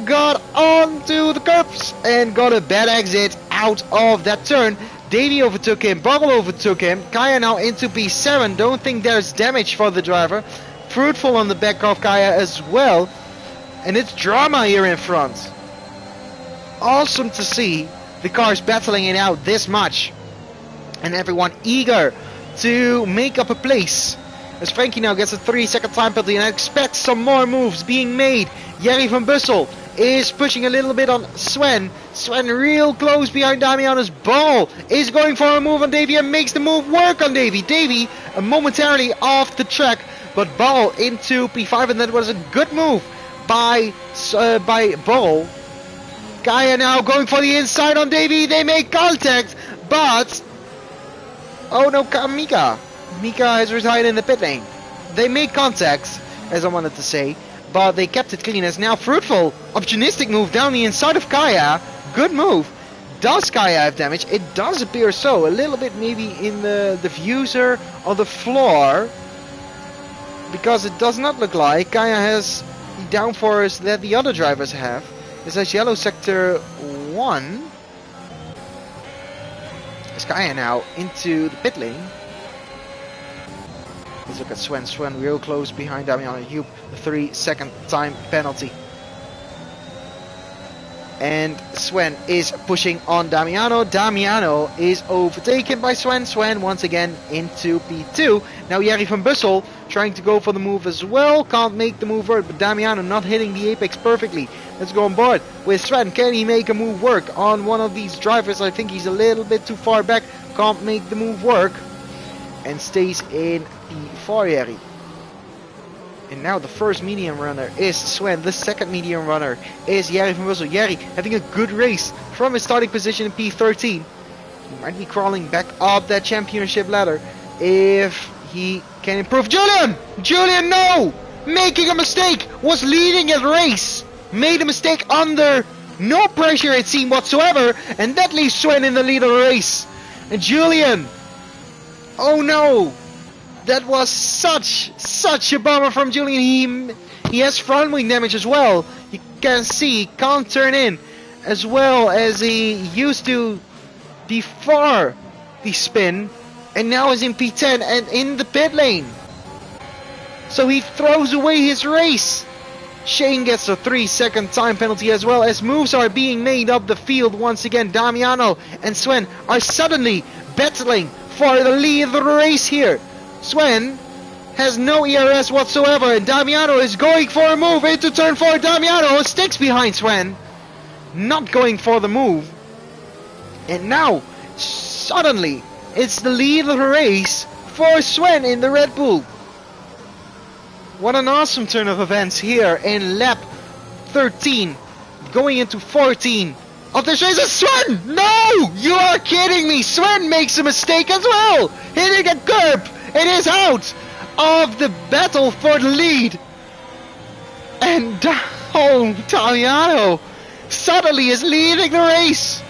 got onto the curbs and got a bad exit out of that turn. Davey overtook him, Bogle overtook him. Kaya now into P7. Don't think there's damage for the driver. Fruitful on the back of Kaya as well. And it's drama here in front. Awesome to see the cars battling it out this much. And everyone eager to make up a place. As Frankie now gets a 3-second time penalty, and I expect some more moves being made. Jerry van Bussel is pushing a little bit on Sven. Sven real close behind Damiano's ball. Is going for a move on Davey and makes the move work on Davey. Davey momentarily off the track, but ball into P5, and that was a good move by Ball. Kaya now going for the inside on Davey. They make contact, but oh no, Mika has retired in the pit lane. They made contact, as I wanted to say, but they kept it clean. As now Fruitful, opportunistic move down the inside of Kaya. Good move. Does Kaya have damage? It does appear so. A little bit maybe in the diffuser on the floor, because it does not look like Kaya has the downforce that the other drivers have. This is yellow sector 1. Is Kaya now into the pit lane. Let's look at Sven. Sven real close behind Damiano Hube. A 3-second time penalty. And Sven is pushing on Damiano. Damiano is overtaken by Sven. Sven once again into P2. Now Jerry van Bussel trying to go for the move as well. Can't make the move work, but Damiano not hitting the apex perfectly. Let's go on board with Sven. Can he make a move work on one of these drivers? I think he's a little bit too far back. Can't make the move work. And stays in P4, Jerry. And now the first medium runner is Sven. The second medium runner is Jerry van Bussel. Jerry having a good race from his starting position in P13. He might be crawling back up that championship ladder if he can improve. Julian, no! Making a mistake. Was leading a race. Made a mistake under no pressure, it seemed, whatsoever. And that leaves Sven in the lead of the race. And Julian. Oh no. That was such a bummer from Julian. He has front wing damage as well. You can see he can't turn in as well as he used to before the spin, and now is in P10 and in the pit lane. So he throws away his race. Shane gets a 3-second time penalty as well, as moves are being made up the field once again. Damiano and Sven are suddenly battling for the lead of the race here. Sven has no ERS whatsoever, and Damiano is going for a move into turn 4. Damiano sticks behind Sven, not going for the move. And now, suddenly, it's the lead of the race for Sven in the Red Bull. What an awesome turn of events here in lap 13, going into 14 of this race. Sven! No! You are kidding me! Sven makes a mistake as well! Hitting a curb! It is out of the battle for the lead. And Damiano suddenly is leading the race.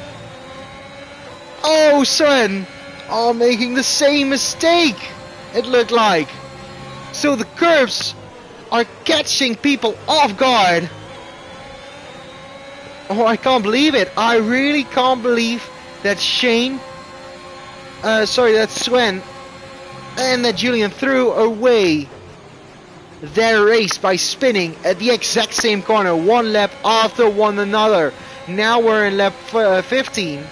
Oh, Sven, all making the same mistake, it looked like. So the curbs are catching people off guard. Oh, I can't believe it. I really can't believe that that Sven and that Julian threw away their race by spinning at the exact same corner, one lap after one another. Now we're in lap 15.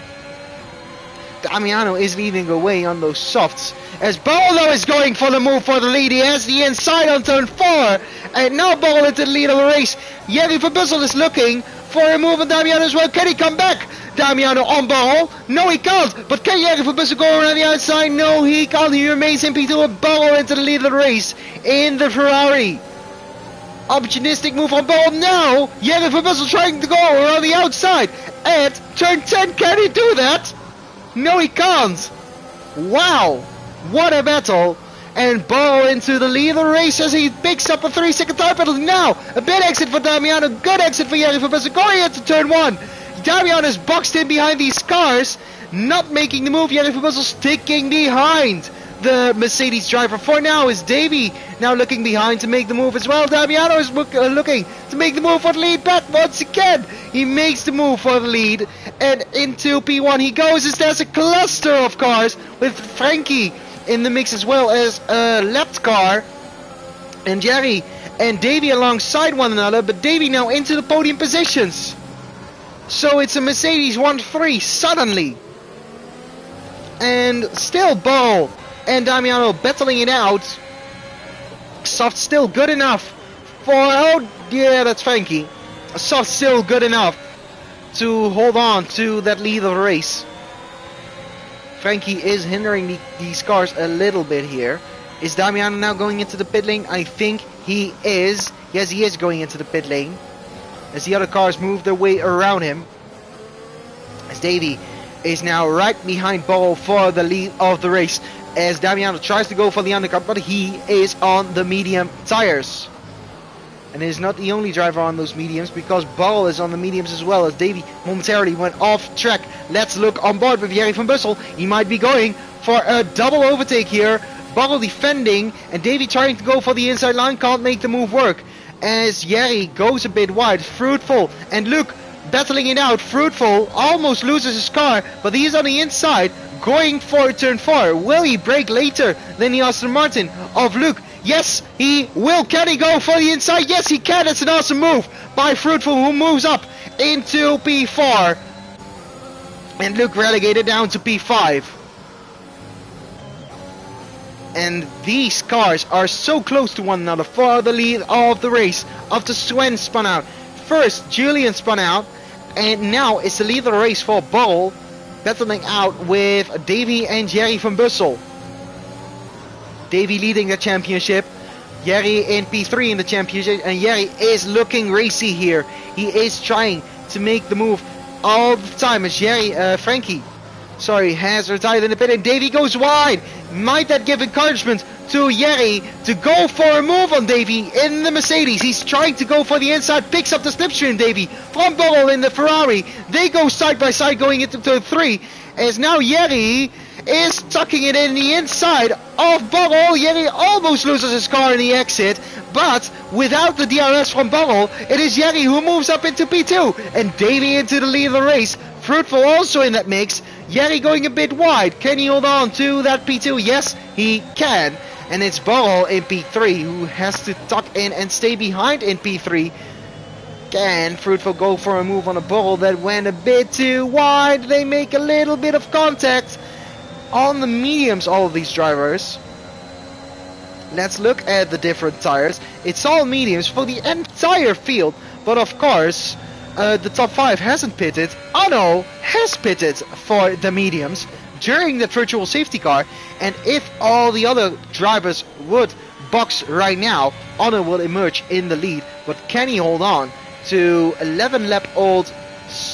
Damiano is leading away on those softs, as Bolo is going for the move for the lead. He has the inside on turn 4, and now Bolo into the lead of the race. Jerry van Bussel is looking for a move on Damiano as well. Can he come back? Damiano on ball. No, he can't. But can Jerry van Bussel go around the outside? No, he can't. He remains in P2 and Bolo into the lead of the race in the Ferrari. Opportunistic move from Ball now. Jerry van Bussel trying to go around the outside. At turn 10, can he do that? No, he can't. Wow, what a battle. And Ball into the lead of the race as he picks up a 3-second time penalty now. A bad exit for Damiano, good exit for Jerry van Bussel. Going into turn 1. Damiano is boxed in behind these cars. Not making the move, Jerry van Bussel sticking behind the Mercedes driver. For now is Davy now looking behind to make the move as well. Damiano is looking to make the move for the lead, but once again he makes the move for the lead, and into P1 he goes as there's a cluster of cars with Frankie in the mix as well as a lapped car, and Jerry and Davy alongside one another, but Davy now into the podium positions. So it's a Mercedes 1-3 suddenly, and still Ball and Damiano battling it out. Soft still good enough for, oh yeah, that's Frankie. Soft still good enough to hold on to that lead of the race. Frankie is hindering these cars a little bit here. Is Damiano now going into the pit lane? I think he is. Yes, he is going into the pit lane as the other cars move their way around him. As Davy is now right behind Ball for the lead of the race, as Damiano tries to go for the undercut, but he is on the medium tires. And is not the only driver on those mediums, because Ball is on the mediums as well, as Davy momentarily went off track. Let's look on board with Jerry van Bussel. He might be going for a double overtake here. Ball defending, and Davy trying to go for the inside line, can't make the move work. As Jerry goes a bit wide, Fruitful and Luke battling it out. Fruitful almost loses his car, but he's on the inside, going for turn 4. Will he brake later than the Aston Martin of Luke? Yes, he will. Can he go for the inside? Yes, he can. It's an awesome move by Fruitful, who moves up into P4. And Luke relegated down to P5. And these cars are so close to one another for the lead of the race. After Sven spun out. First, Julian spun out. And now it's the lead of the race for Ball, battling out with Davy and Jerry van Bussel. Davy leading the championship, Jerry in P3 in the championship, and Jerry is looking racy here. He is trying to make the move all the time as Frankie has retired in the pit, and Davy goes wide. Might that give encouragement to Jerry to go for a move on Davy in the Mercedes? He's trying to go for the inside, picks up the slipstream. Davy from Ball in the Ferrari. They go side by side going into turn 3, as now Jerry is tucking it in the inside of Ball. Jerry almost loses his car in the exit, but without the DRS from Ball, it is Jerry who moves up into P2, and Davy into the lead of the race. Fruitful also in that mix. Jerry going a bit wide. Can he hold on to that P2? Yes, he can. And it's Ball in P3 who has to tuck in and stay behind in P3. Can Fruitful go for a move on a Ball that went a bit too wide? They make a little bit of contact on the mediums, all of these drivers. Let's look at the different tires. It's all mediums for the entire field, but of course the top 5 hasn't pitted. Anno has pitted for the mediums during the virtual safety car, and if all the other drivers would box right now, Anno will emerge in the lead. But can he hold on to 11 lap old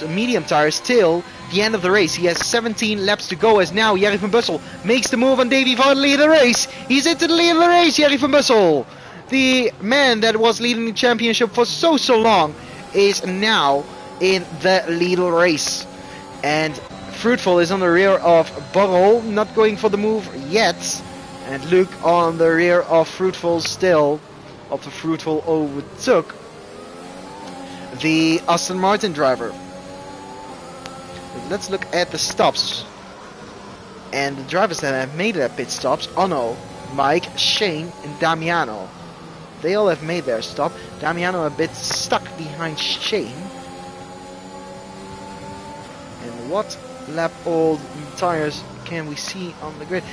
medium tires till the end of the race? He has 17 laps to go, as now Jerry van Bussel makes the move on Davy for the lead of the race. He's into the lead of the race, Jerry van Bussel. The man that was leading the championship for so long is now in the lead of the race. And Fruitful is on the rear of Burrow, not going for the move yet. And Luke on the rear of Fruitful still, after Fruitful overtook the Aston Martin driver. Let's look at the stops and the drivers that have made their pit stops. Anno, Mike, Shane and Damiano. They all have made their stop. Damiano a bit stuck behind Shane. And what lap old tires can we see on the grid?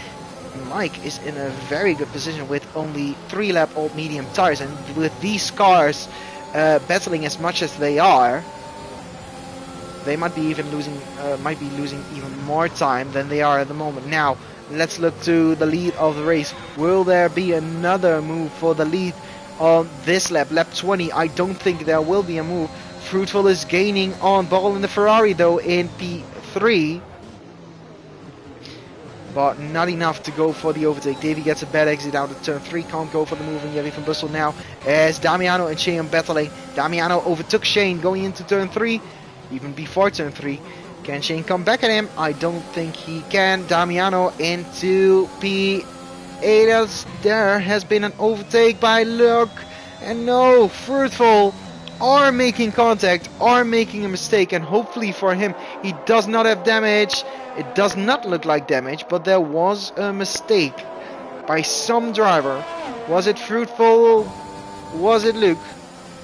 Mike is in a very good position with only 3 lap old medium tires, and with these cars battling as much as they are, they might be losing even more time than they are at the moment. Now let's look to the lead of the race. Will there be another move for the lead on this lap, lap 20. I don't think there will be a move. Fruitful is gaining on Ball in the Ferrari though in P3. But not enough to go for the overtake. Davy gets a bad exit out of turn 3. Can't go for the move. And Jerry van Bussel now as Damiano and Shane battling. Damiano overtook Shane going into turn 3. Even before turn 3. Can Shane come back at him? I don't think he can. Damiano into P8 as there has been an overtake by Luke. And no, Fruitful are making contact, are making a mistake, and hopefully for him he does not have damage. It does not look like damage, but there was a mistake by some driver. Was it Fruitful? Was it Luke?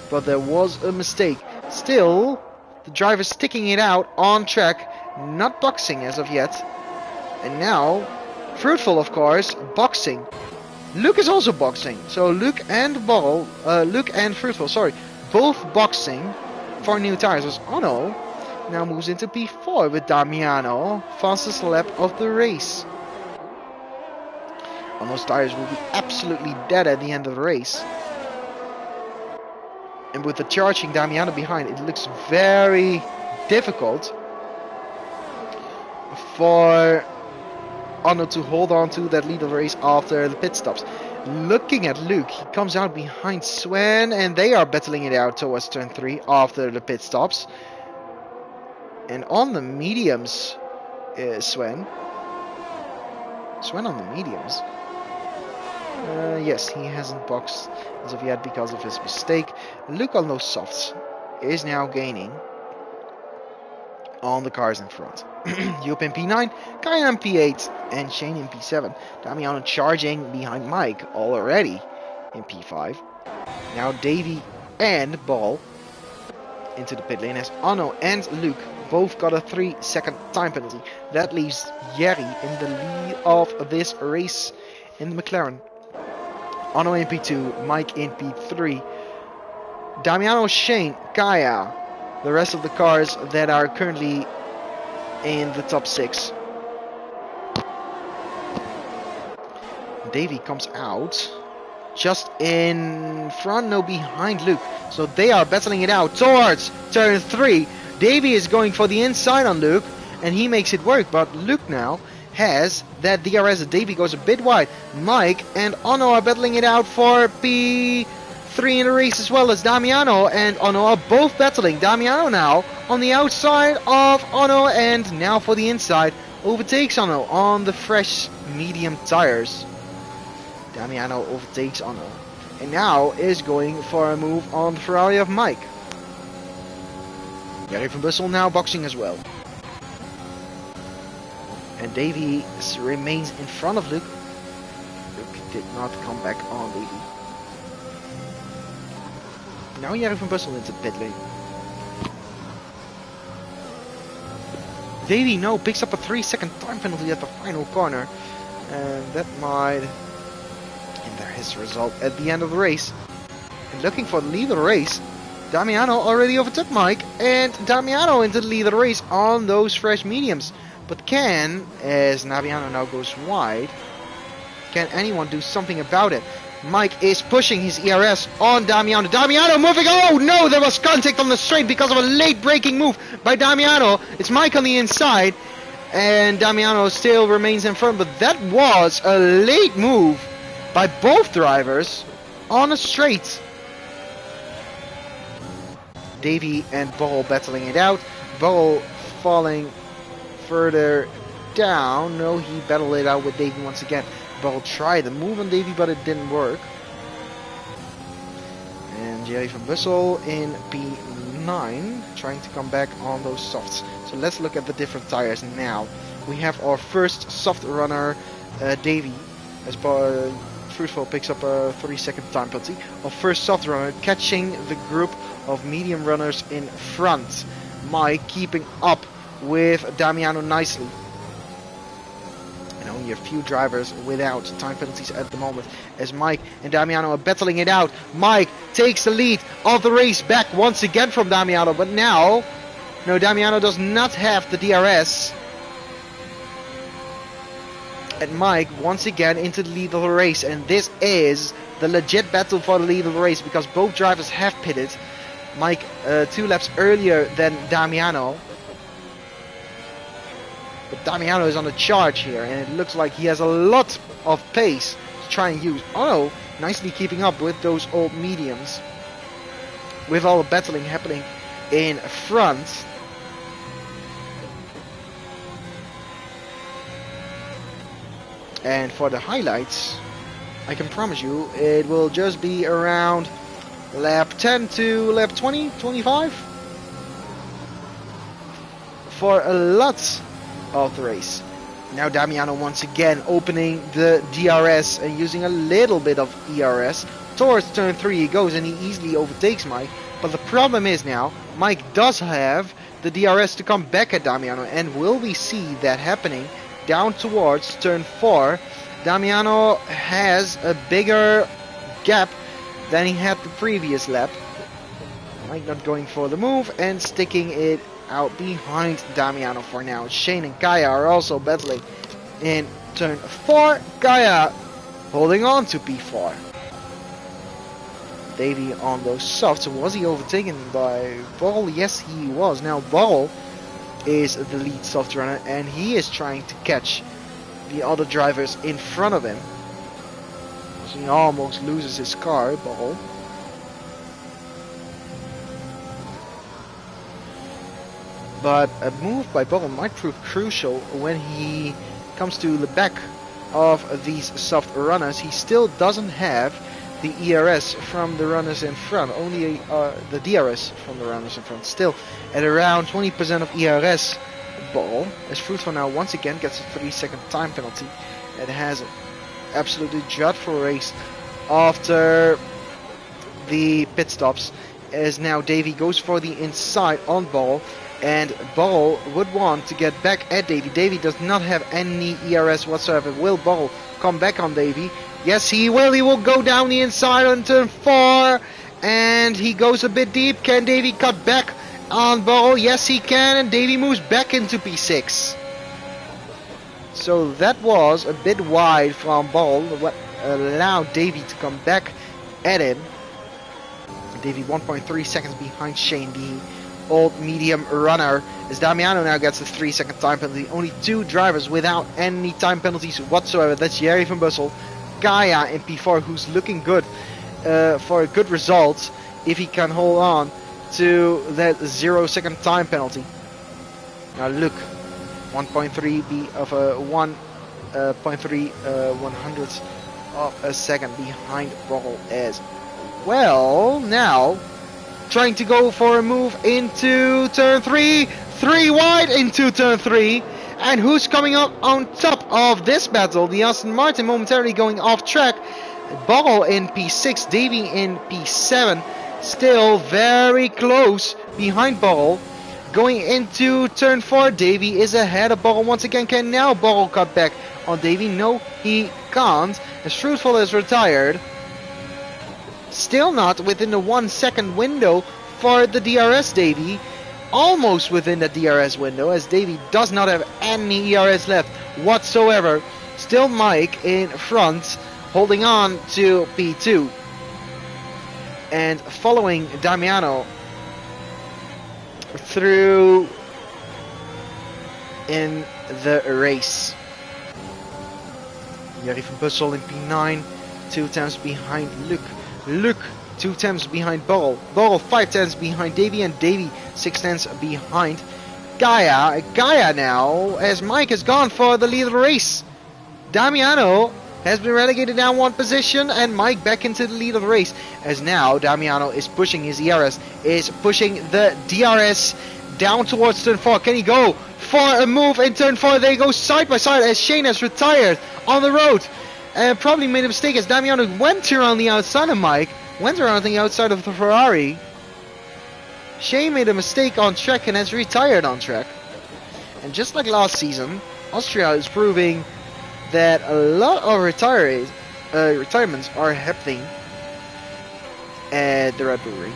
But there was a mistake. Still, the driver sticking it out on track, not boxing as of yet. And now, Fruitful of course, boxing. Luke is also boxing. So Luke and Fruitful, sorry, both boxing for new tires. Was Ono now moves into P4 with Damiano, fastest lap of the race. Ono's tires will be absolutely dead at the end of the race. And with the charging Damiano behind, it looks very difficult for Ono to hold on to that lead of the race after the pit stops. Looking at Luke, he comes out behind Sven and they are battling it out towards turn 3 after the pit stops. And on the mediums, Sven on the mediums. Yes, he hasn't boxed as of yet because of his mistake. Luke on those softs is now gaining on the cars in front. Joop in P9, Kaya in P8, and Shane in P7. Damiano charging behind Mike already in P5. Now Davy and Ball into the pit lane as Ono and Luke both got a 3-second time penalty. That leaves Jerry in the lead of this race in the McLaren. Ono in P2, Mike in P3. Damiano, Shane, Kaya. The rest of the cars that are currently in the top 6. Davy comes out just in front, no, behind Luke. So they are battling it out towards turn 3. Davy is going for the inside on Luke, and he makes it work. But Luke now has that DRS. Davy goes a bit wide. Mike and Ono are battling it out for P3 in the race, as well as Damiano and Ono are both battling. Damiano now on the outside of Ono, and now for the inside overtakes Ono on the fresh medium tires. Damiano overtakes Ono and now is going for a move on the Ferrari of Mike. Jerry van Bussel now boxing as well. And Davy remains in front of Luke. Luke did not come back on Davy. Now Jerry van Bussel into the pit lane. Davy now picks up a 3-second time penalty at the final corner. And that might hinder his result at the end of the race. And looking for the lead of the race, Damiano already overtook Mike, and Damiano into the lead of the race on those fresh mediums. But can, as Damiano now goes wide, can anyone do something about it? Mike is pushing his ERS on Damiano. Damiano moving, oh no, there was contact on the straight because of a late braking move by Damiano. It's Mike on the inside, and Damiano still remains in front, but that was a late move by both drivers on a straight. Davy and Ball battling it out. Ball falling further down. No, he battled it out with Davy once again. Ball tried the move on Davy, but it didn't work. And Jerry van Bussel in P9, trying to come back on those softs. So let's look at the different tires now. We have our first soft runner, Davy, as Fruitful picks up a 3-second time penalty. Our first soft runner catching the group of medium runners in front. Mike keeping up with Damiano nicely. And only a few drivers without time penalties at the moment, as Mike and Damiano are battling it out. Mike takes the lead of the race back once again from Damiano, but now, no, Damiano does not have the DRS. And Mike once again into the lead of the race, and this is the legit battle for the lead of the race because both drivers have pitted. Mike 2 laps earlier than Damiano. But Damiano is on a charge here, and it looks like he has a lot of pace to try and use. Oh, nicely keeping up with those old mediums. With all the battling happening in front. And for the highlights, I can promise you it will just be around lap 10 to lap 20, 25 for a lot of the race. Now Damiano once again opening the DRS and using a little bit of ERS. Towards turn 3 he goes and he easily overtakes Mike. But the problem is now, Mike does have the DRS to come back at Damiano. And will we see that happening down towards turn 4? Damiano has a bigger gap than he had the previous lap. Mike not going for the move and sticking it out behind Damiano for now. Shane and Kaya are also battling in turn 4. Kaya holding on to P4. Davey on those softs. Was he overtaken by Ball? Yes, he was. Now Ball is the lead soft runner and he is trying to catch the other drivers in front of him. So he almost loses his car, Ball. But a move by Ball might prove crucial when he comes to the back of these soft runners. He still doesn't have the ERS from the runners in front, only the DRS from the runners in front. Still at around 20% of ERS. Ball, as Fruitful now once again gets a 3-second time penalty. It has an absolutely dreadful race after the pit stops, as now Davey goes for the inside on Ball, and Ball would want to get back at Davey. Davey does not have any ERS whatsoever. Will Ball come back on Davey? Yes, he will. He will go down the inside on turn 4, and he goes a bit deep. Can Davey cut back on Ball? Yes, he can, and Davey moves back into P6. So that was a bit wide from Ball, what allowed Davey to come back at him. Davey 1.3 seconds behind Shane, the old medium runner, as Damiano now gets a 3-second time penalty. Only 2 drivers without any time penalties whatsoever. That's Jerry van Bussel, Kaya in P4, who's looking good for a good result if he can hold on to that 0-second time penalty. Now look, 1.3 of a 1.3 100ths of a second behind Ball as well. Now trying to go for a move into turn 3, 3 wide into turn 3. And who's coming up on top of this battle? The Aston Martin momentarily going off track. Ball in P6, Davey in P7. Still very close behind Ball. Going into turn 4, Davey is ahead of Ball once again. Can now Ball cut back on Davey? No, he can't. As Fruitful is retired. Still not within the 1 second window for the DRS Davey. Almost within the DRS window, as Davey does not have any ERS left whatsoever. Still Mike in front, holding on to P2. And following Damiano through in the race. Jerry van Bussel in P9, 2 times behind Luc. Luc 2 tenths behind Ball. Ball 5 tenths behind Davey, and Davey 6 tenths behind Gaia. Gaia now, as Mike has gone for the lead of the race. Damiano has been relegated down 1 position, and Mike back into the lead of the race. As now Damiano is pushing his ERS, is pushing the DRS down towards turn 4. Can he go for a move in turn 4? They go side by side as Shane has retired on the road. And probably made a mistake as Damiano went around the outside of Mike. Went around the outside of the Ferrari. Shane made a mistake on track and has retired on track. And just like last season, Austria is proving that a lot of retirements are happening at the Red Bull Ring.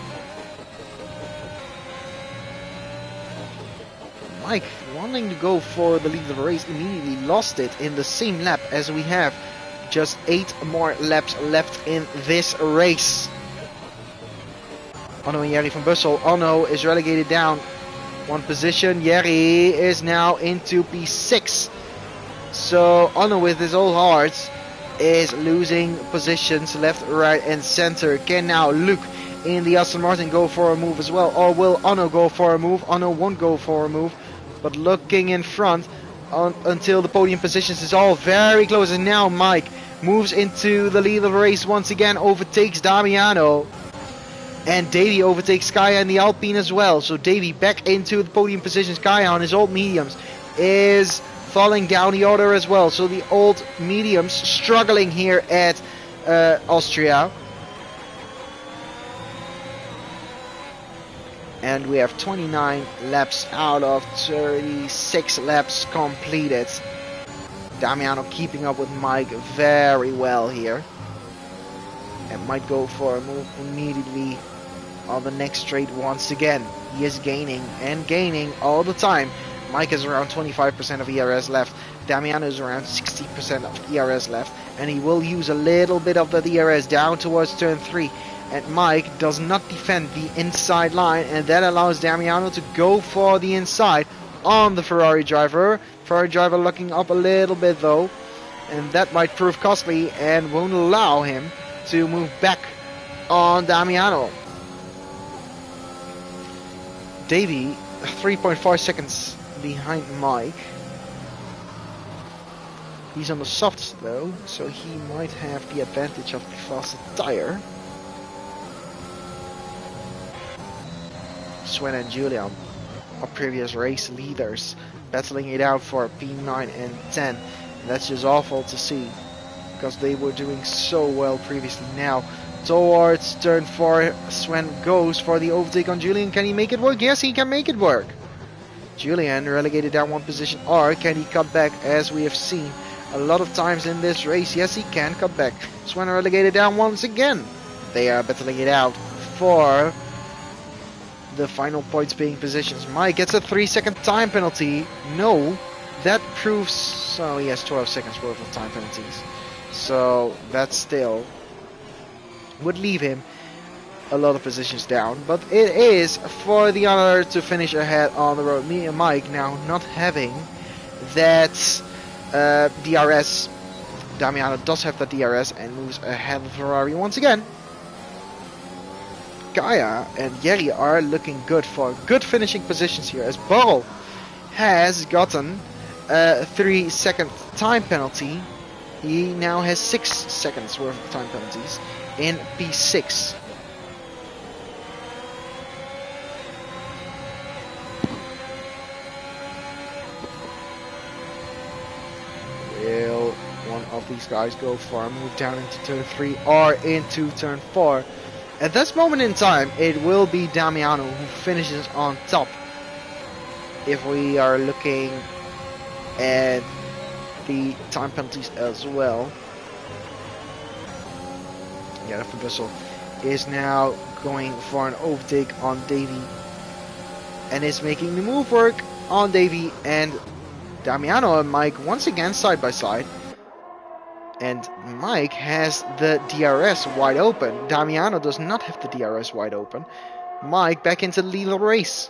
Mike, wanting to go for the lead of the race, immediately lost it in the same lap as we have Just 8 more laps left in this race. Onno and Jerry van Bussel. Onno is relegated down one position. Jerry is now into P6. So Onno with his old hearts is losing positions left, right and center. Can now Luke in the Aston Martin go for a move as well? Or will Onno go for a move? Onno won't go for a move. But looking in front until the podium positions is all very close. And now Mike moves into the lead of the race once again. Overtakes Damiano. And Davy overtakes Kaya in the Alpine as well. So Davy back into the podium positions. Kaya on his old mediums is falling down the order as well. So the old mediums struggling here at Austria. And we have 29 laps out of 36 laps completed. Damiano keeping up with Mike very well here. And might go for a move immediately on the next straight once again. He is gaining and gaining all the time. Mike is around 25% of ERS left. Damiano is around 60% of ERS left. And he will use a little bit of the DRS down towards turn 3. And Mike does not defend the inside line. And that allows Damiano to go for the inside on the Ferrari driver. Ferrari driver looking up a little bit though. And that might prove costly and won't allow him to move back on Damiano. Davy 3.5 seconds behind Mike. He's on the softs though, so he might have the advantage of the faster tire. Sven and Julian, our previous race leaders, battling it out for P9 and 10. And that's just awful to see, because they were doing so well previously. Now towards turn 4, Sven goes for the overtake on Julian. Can he make it work? Yes, he can make it work. Julian relegated down one position. Or can he cut back, as we have seen a lot of times in this race? Yes, he can cut back. Sven relegated down once again. They are battling it out for the final points being positions. Mike gets a 3-second time penalty. No, that proves... So he has 12 seconds worth of time penalties. So that still would leave him a lot of positions down. But it is for the honor to finish ahead on the road. Me and Mike now not having that DRS. Damiano does have the DRS and moves ahead of Ferrari once again. Kaya and Jerry are looking good for good finishing positions here, as Burl has gotten a 3-second time penalty. He now has 6 seconds worth of time penalties in P6. Will one of these guys go for a move down into turn 3 or into turn 4? At this moment in time, it will be Damiano who finishes on top. If we are looking at the time penalties as well. Yeah, the Bussel is now going for an overtake on Davy. And is making the move work on Davy, and Damiano and Mike once again side by side. And Mike has the DRS wide open. Damiano does not have the DRS wide open. Mike back into the lead of the race.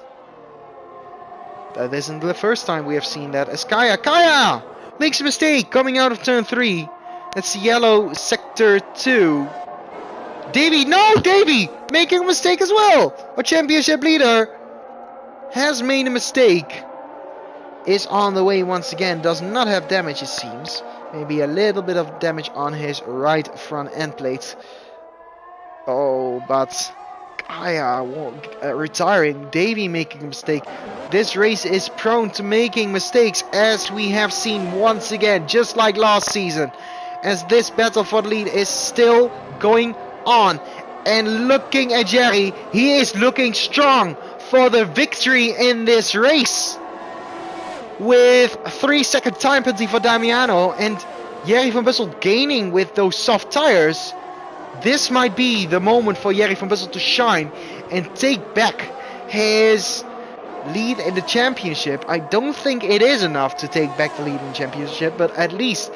That isn't the first time we have seen that, as Kaya makes a mistake coming out of turn 3. That's yellow sector 2. Davy making a mistake as well. Our championship leader has made a mistake. Is on the way once again. Does not have damage, it seems. Maybe a little bit of damage on his right front end plate. Oh, but Kaya retiring. Davy making a mistake. This race is prone to making mistakes, as we have seen once again, just like last season. As this battle for the lead is still going on. And looking at Jerry, he is looking strong for the victory in this race. With 3-second time penalty for Damiano and Jerry van Bussel gaining with those soft tires, this might be the moment for Jerry van Bussel to shine and take back his lead in the championship. I don't think it is enough to take back the lead in the championship, but at least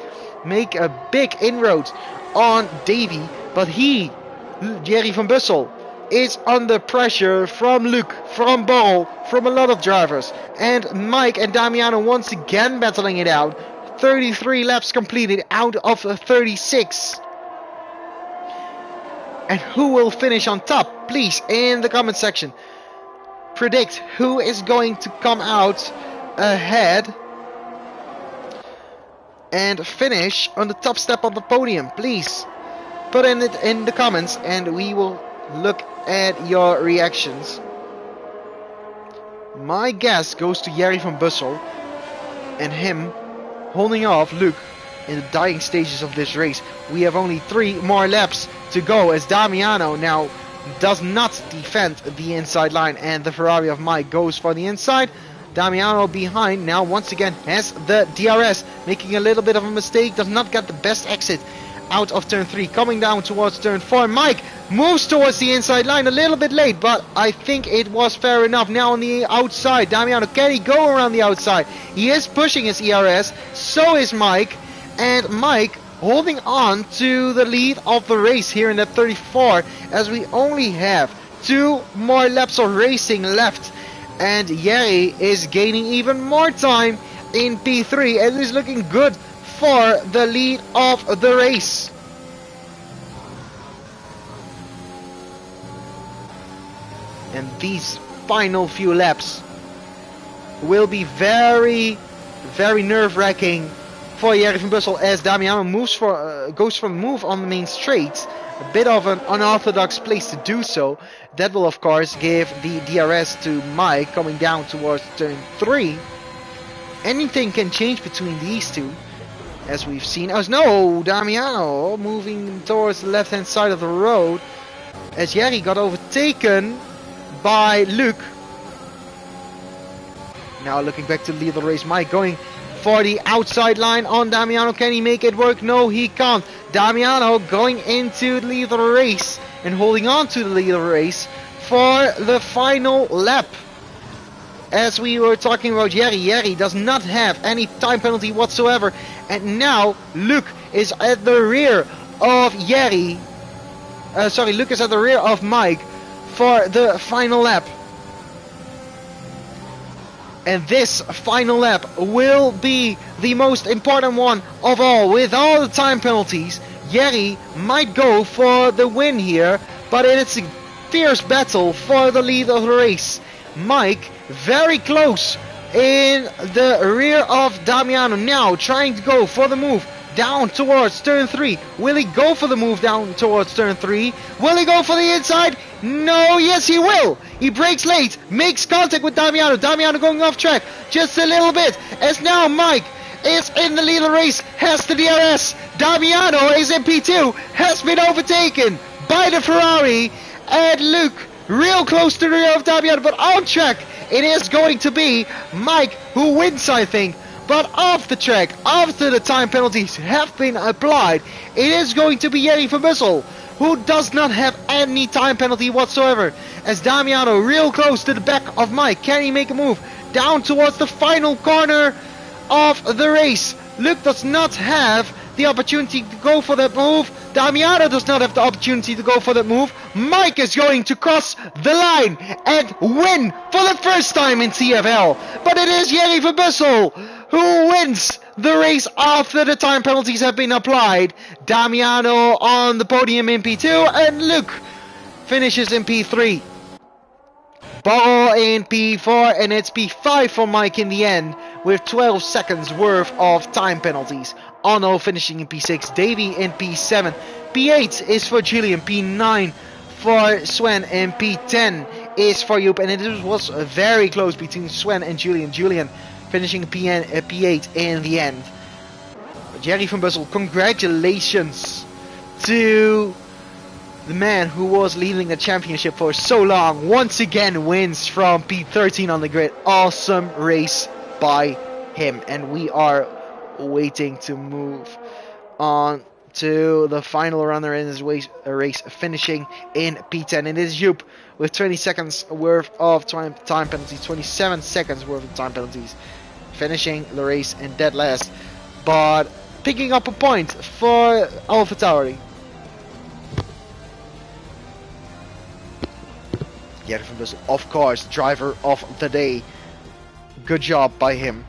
make a big inroad on Davy, but Jerry van Bussel, is under pressure from Luke, from Borrell, from a lot of drivers. And Mike and Damiano once again battling it out. 33 laps completed out of 36. And who will finish on top? Please, in the comment section, predict who is going to come out ahead and finish on the top step of the podium. Please put it in the comments and we will look at your reactions. My guess goes to Jerry van Bussel and him holding off Luke in the dying stages of this race. We have only 3 more laps to go as Damiano now does not defend the inside line and the Ferrari of Mike goes for the inside. Damiano behind now once again has the DRS, making a little bit of a mistake, does not get the best exit out of turn 3, coming down towards turn 4. Mike moves towards the inside line a little bit late, but I think it was fair enough. Now on the outside, Damiano, can he go around the outside? He is pushing his ERS, so is Mike, and Mike holding on to the lead of the race here in the 34, as we only have 2 more laps of racing left, and Jerry is gaining even more time in P3 and is looking good for the lead of the race. And these final few laps will be very, very nerve-wracking for Jerry van Bussel as Damiano goes for a move on the main straight. A bit of an unorthodox place to do so. That will of course give the DRS to Mike coming down towards turn 3. Anything can change between these two, as we've seen. Oh no, Damiano moving towards the left hand side of the road as Jerry got overtaken by Luke. Now looking back to lead of the race, Mike going for the outside line on Damiano. Can he make it work? No, he can't. Damiano going into the lead of the race and holding on to the lead of the race for the final lap. As we were talking about Jerry does not have any time penalty whatsoever. And now Luke is at the rear of Luke is at the rear of Mike for the final lap. And this final lap will be the most important one of all. With all the time penalties, Jerry might go for the win here, but it's a fierce battle for the lead of the race. Mike very close in the rear of Damiano, now trying to go for the move down towards turn 3. Will he go for the move down towards turn 3? Will he go for the inside? No, yes he will. He brakes late, makes contact with Damiano. Damiano going off track just a little bit, as now Mike is in the lead of the race, has the DRS. Damiano is in P2, has been overtaken by the Ferrari, and Luke real close to the rear of Damiano, but on track it is going to be Mike who wins, I think. But off the track, after the time penalties have been applied, it is going to be Jerry van Bussel, who does not have any time penalty whatsoever. As Damiano real close to the back of Mike. Can he make a move down towards the final corner of the race? Luke does not have the opportunity to go for that move. Damiano does not have the opportunity to go for that move. Mike is going to cross the line and win for the first time in TFL. But it is Jerry van Bussel who wins the race after the time penalties have been applied. Damiano on the podium in P2 and Luke finishes in P3. Borrell in P4 and it's P5 for Mike in the end with 12 seconds worth of time penalties. Ono finishing in P6, Davy in P7, P8 is for Julian, P9 for Sven and P10 is for Joop, and it was very close between Sven and Julian. Julian finishing P8 in the end. Jerry van Bussel, congratulations to the man who was leading the championship for so long. Once again wins from P13 on the grid. Awesome race by him, and we are waiting to move on to the final runner in this race finishing in P10, and it is Joop with 20 seconds worth of time penalties, 27 seconds worth of time penalties, finishing the race in dead last. But picking up a point for AlphaTauri. Jerry van Bussel, of course, driver of the day. Good job by him.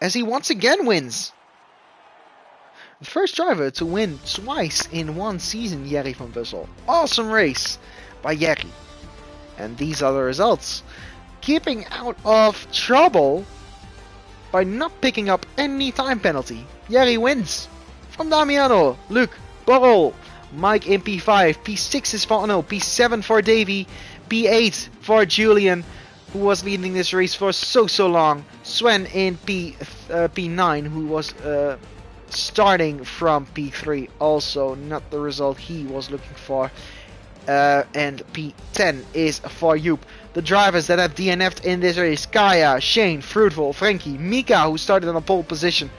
As he once again wins. The first driver to win twice in one season, Jerry van Bussel. Awesome race by Jerry. And these are the results. Keeping out of trouble by not picking up any time penalty. Jerry wins. From Damiano, Luke, Borrell, Mike in P5, P6 is for Ono, P7 for Davey, P8 for Julian, who was leading this race for so long. Sven in P9, who was starting from P3, also not the result he was looking for. And P10 is for Joop. The drivers that have DNF'd in this race: Kaya, Shane, Fruitful, Frankie, Mika, who started on a pole position,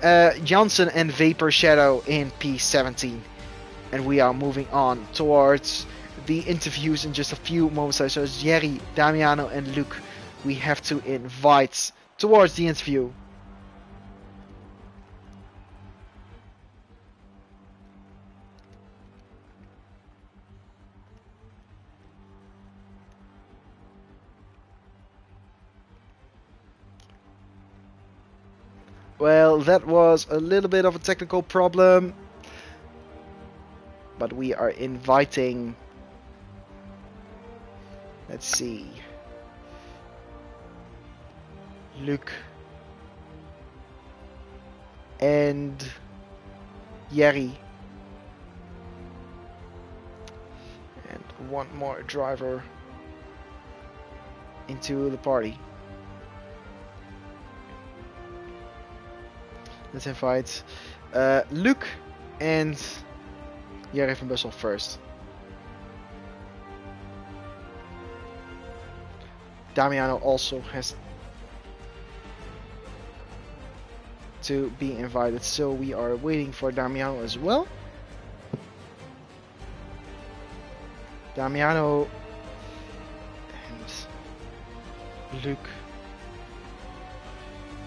Janssen and Vapor Shadow in P17. And we are moving on towards the interviews in just a few moments. So it's Jerry, Damiano and Luke we have to invite towards the interview. Well, that was a little bit of a technical problem, but we are inviting, let's see, Luke and Jerry and one more driver into the party. Let's invite Luke and Jerry van Bussel first. Damiano also has to be invited, so we are waiting for Damiano as well. Damiano and Luke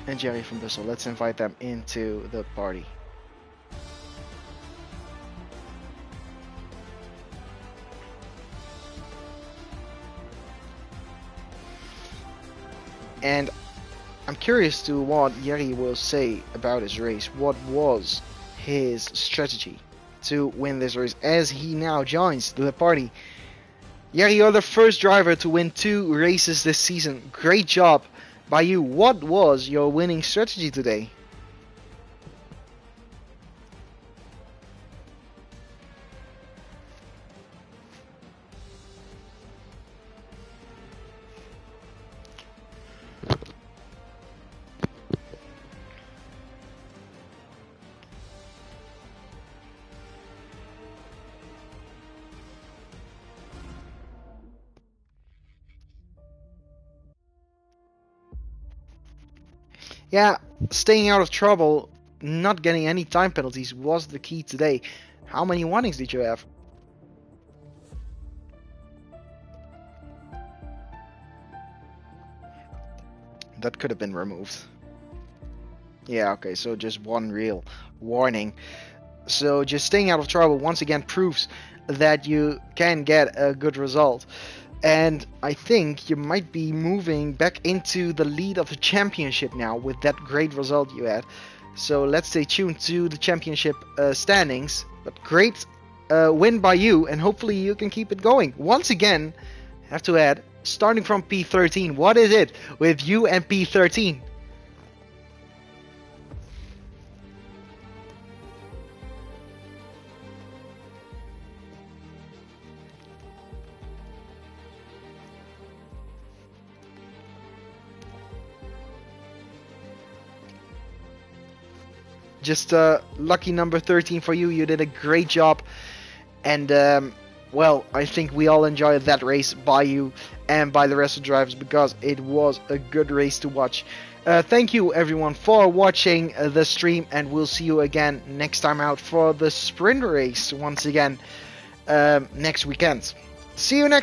and Jerry van Bussel. Let's invite them into the party. And I'm curious to what Jerry will say about his race. What was his strategy to win this race as he now joins the party? Jerry, you're the first driver to win 2 races this season. Great job by you. What was your winning strategy today? Yeah, staying out of trouble, not getting any time penalties was the key today. How many warnings did you have? That could have been removed. Yeah, okay, so just one real warning. So just staying out of trouble once again proves that you can get a good result. And I think you might be moving back into the lead of the championship now with that great result you had. So let's stay tuned to the championship standings. But great win by you, and hopefully you can keep it going. Once again, I have to add, starting from P13, what is it with you and P13? Just lucky number 13 for you. You did a great job. And, well, I think we all enjoyed that race by you and by the rest of the drivers because it was a good race to watch. Thank you, everyone, for watching the stream. And we'll see you again next time out for the sprint race once again next weekend. See you next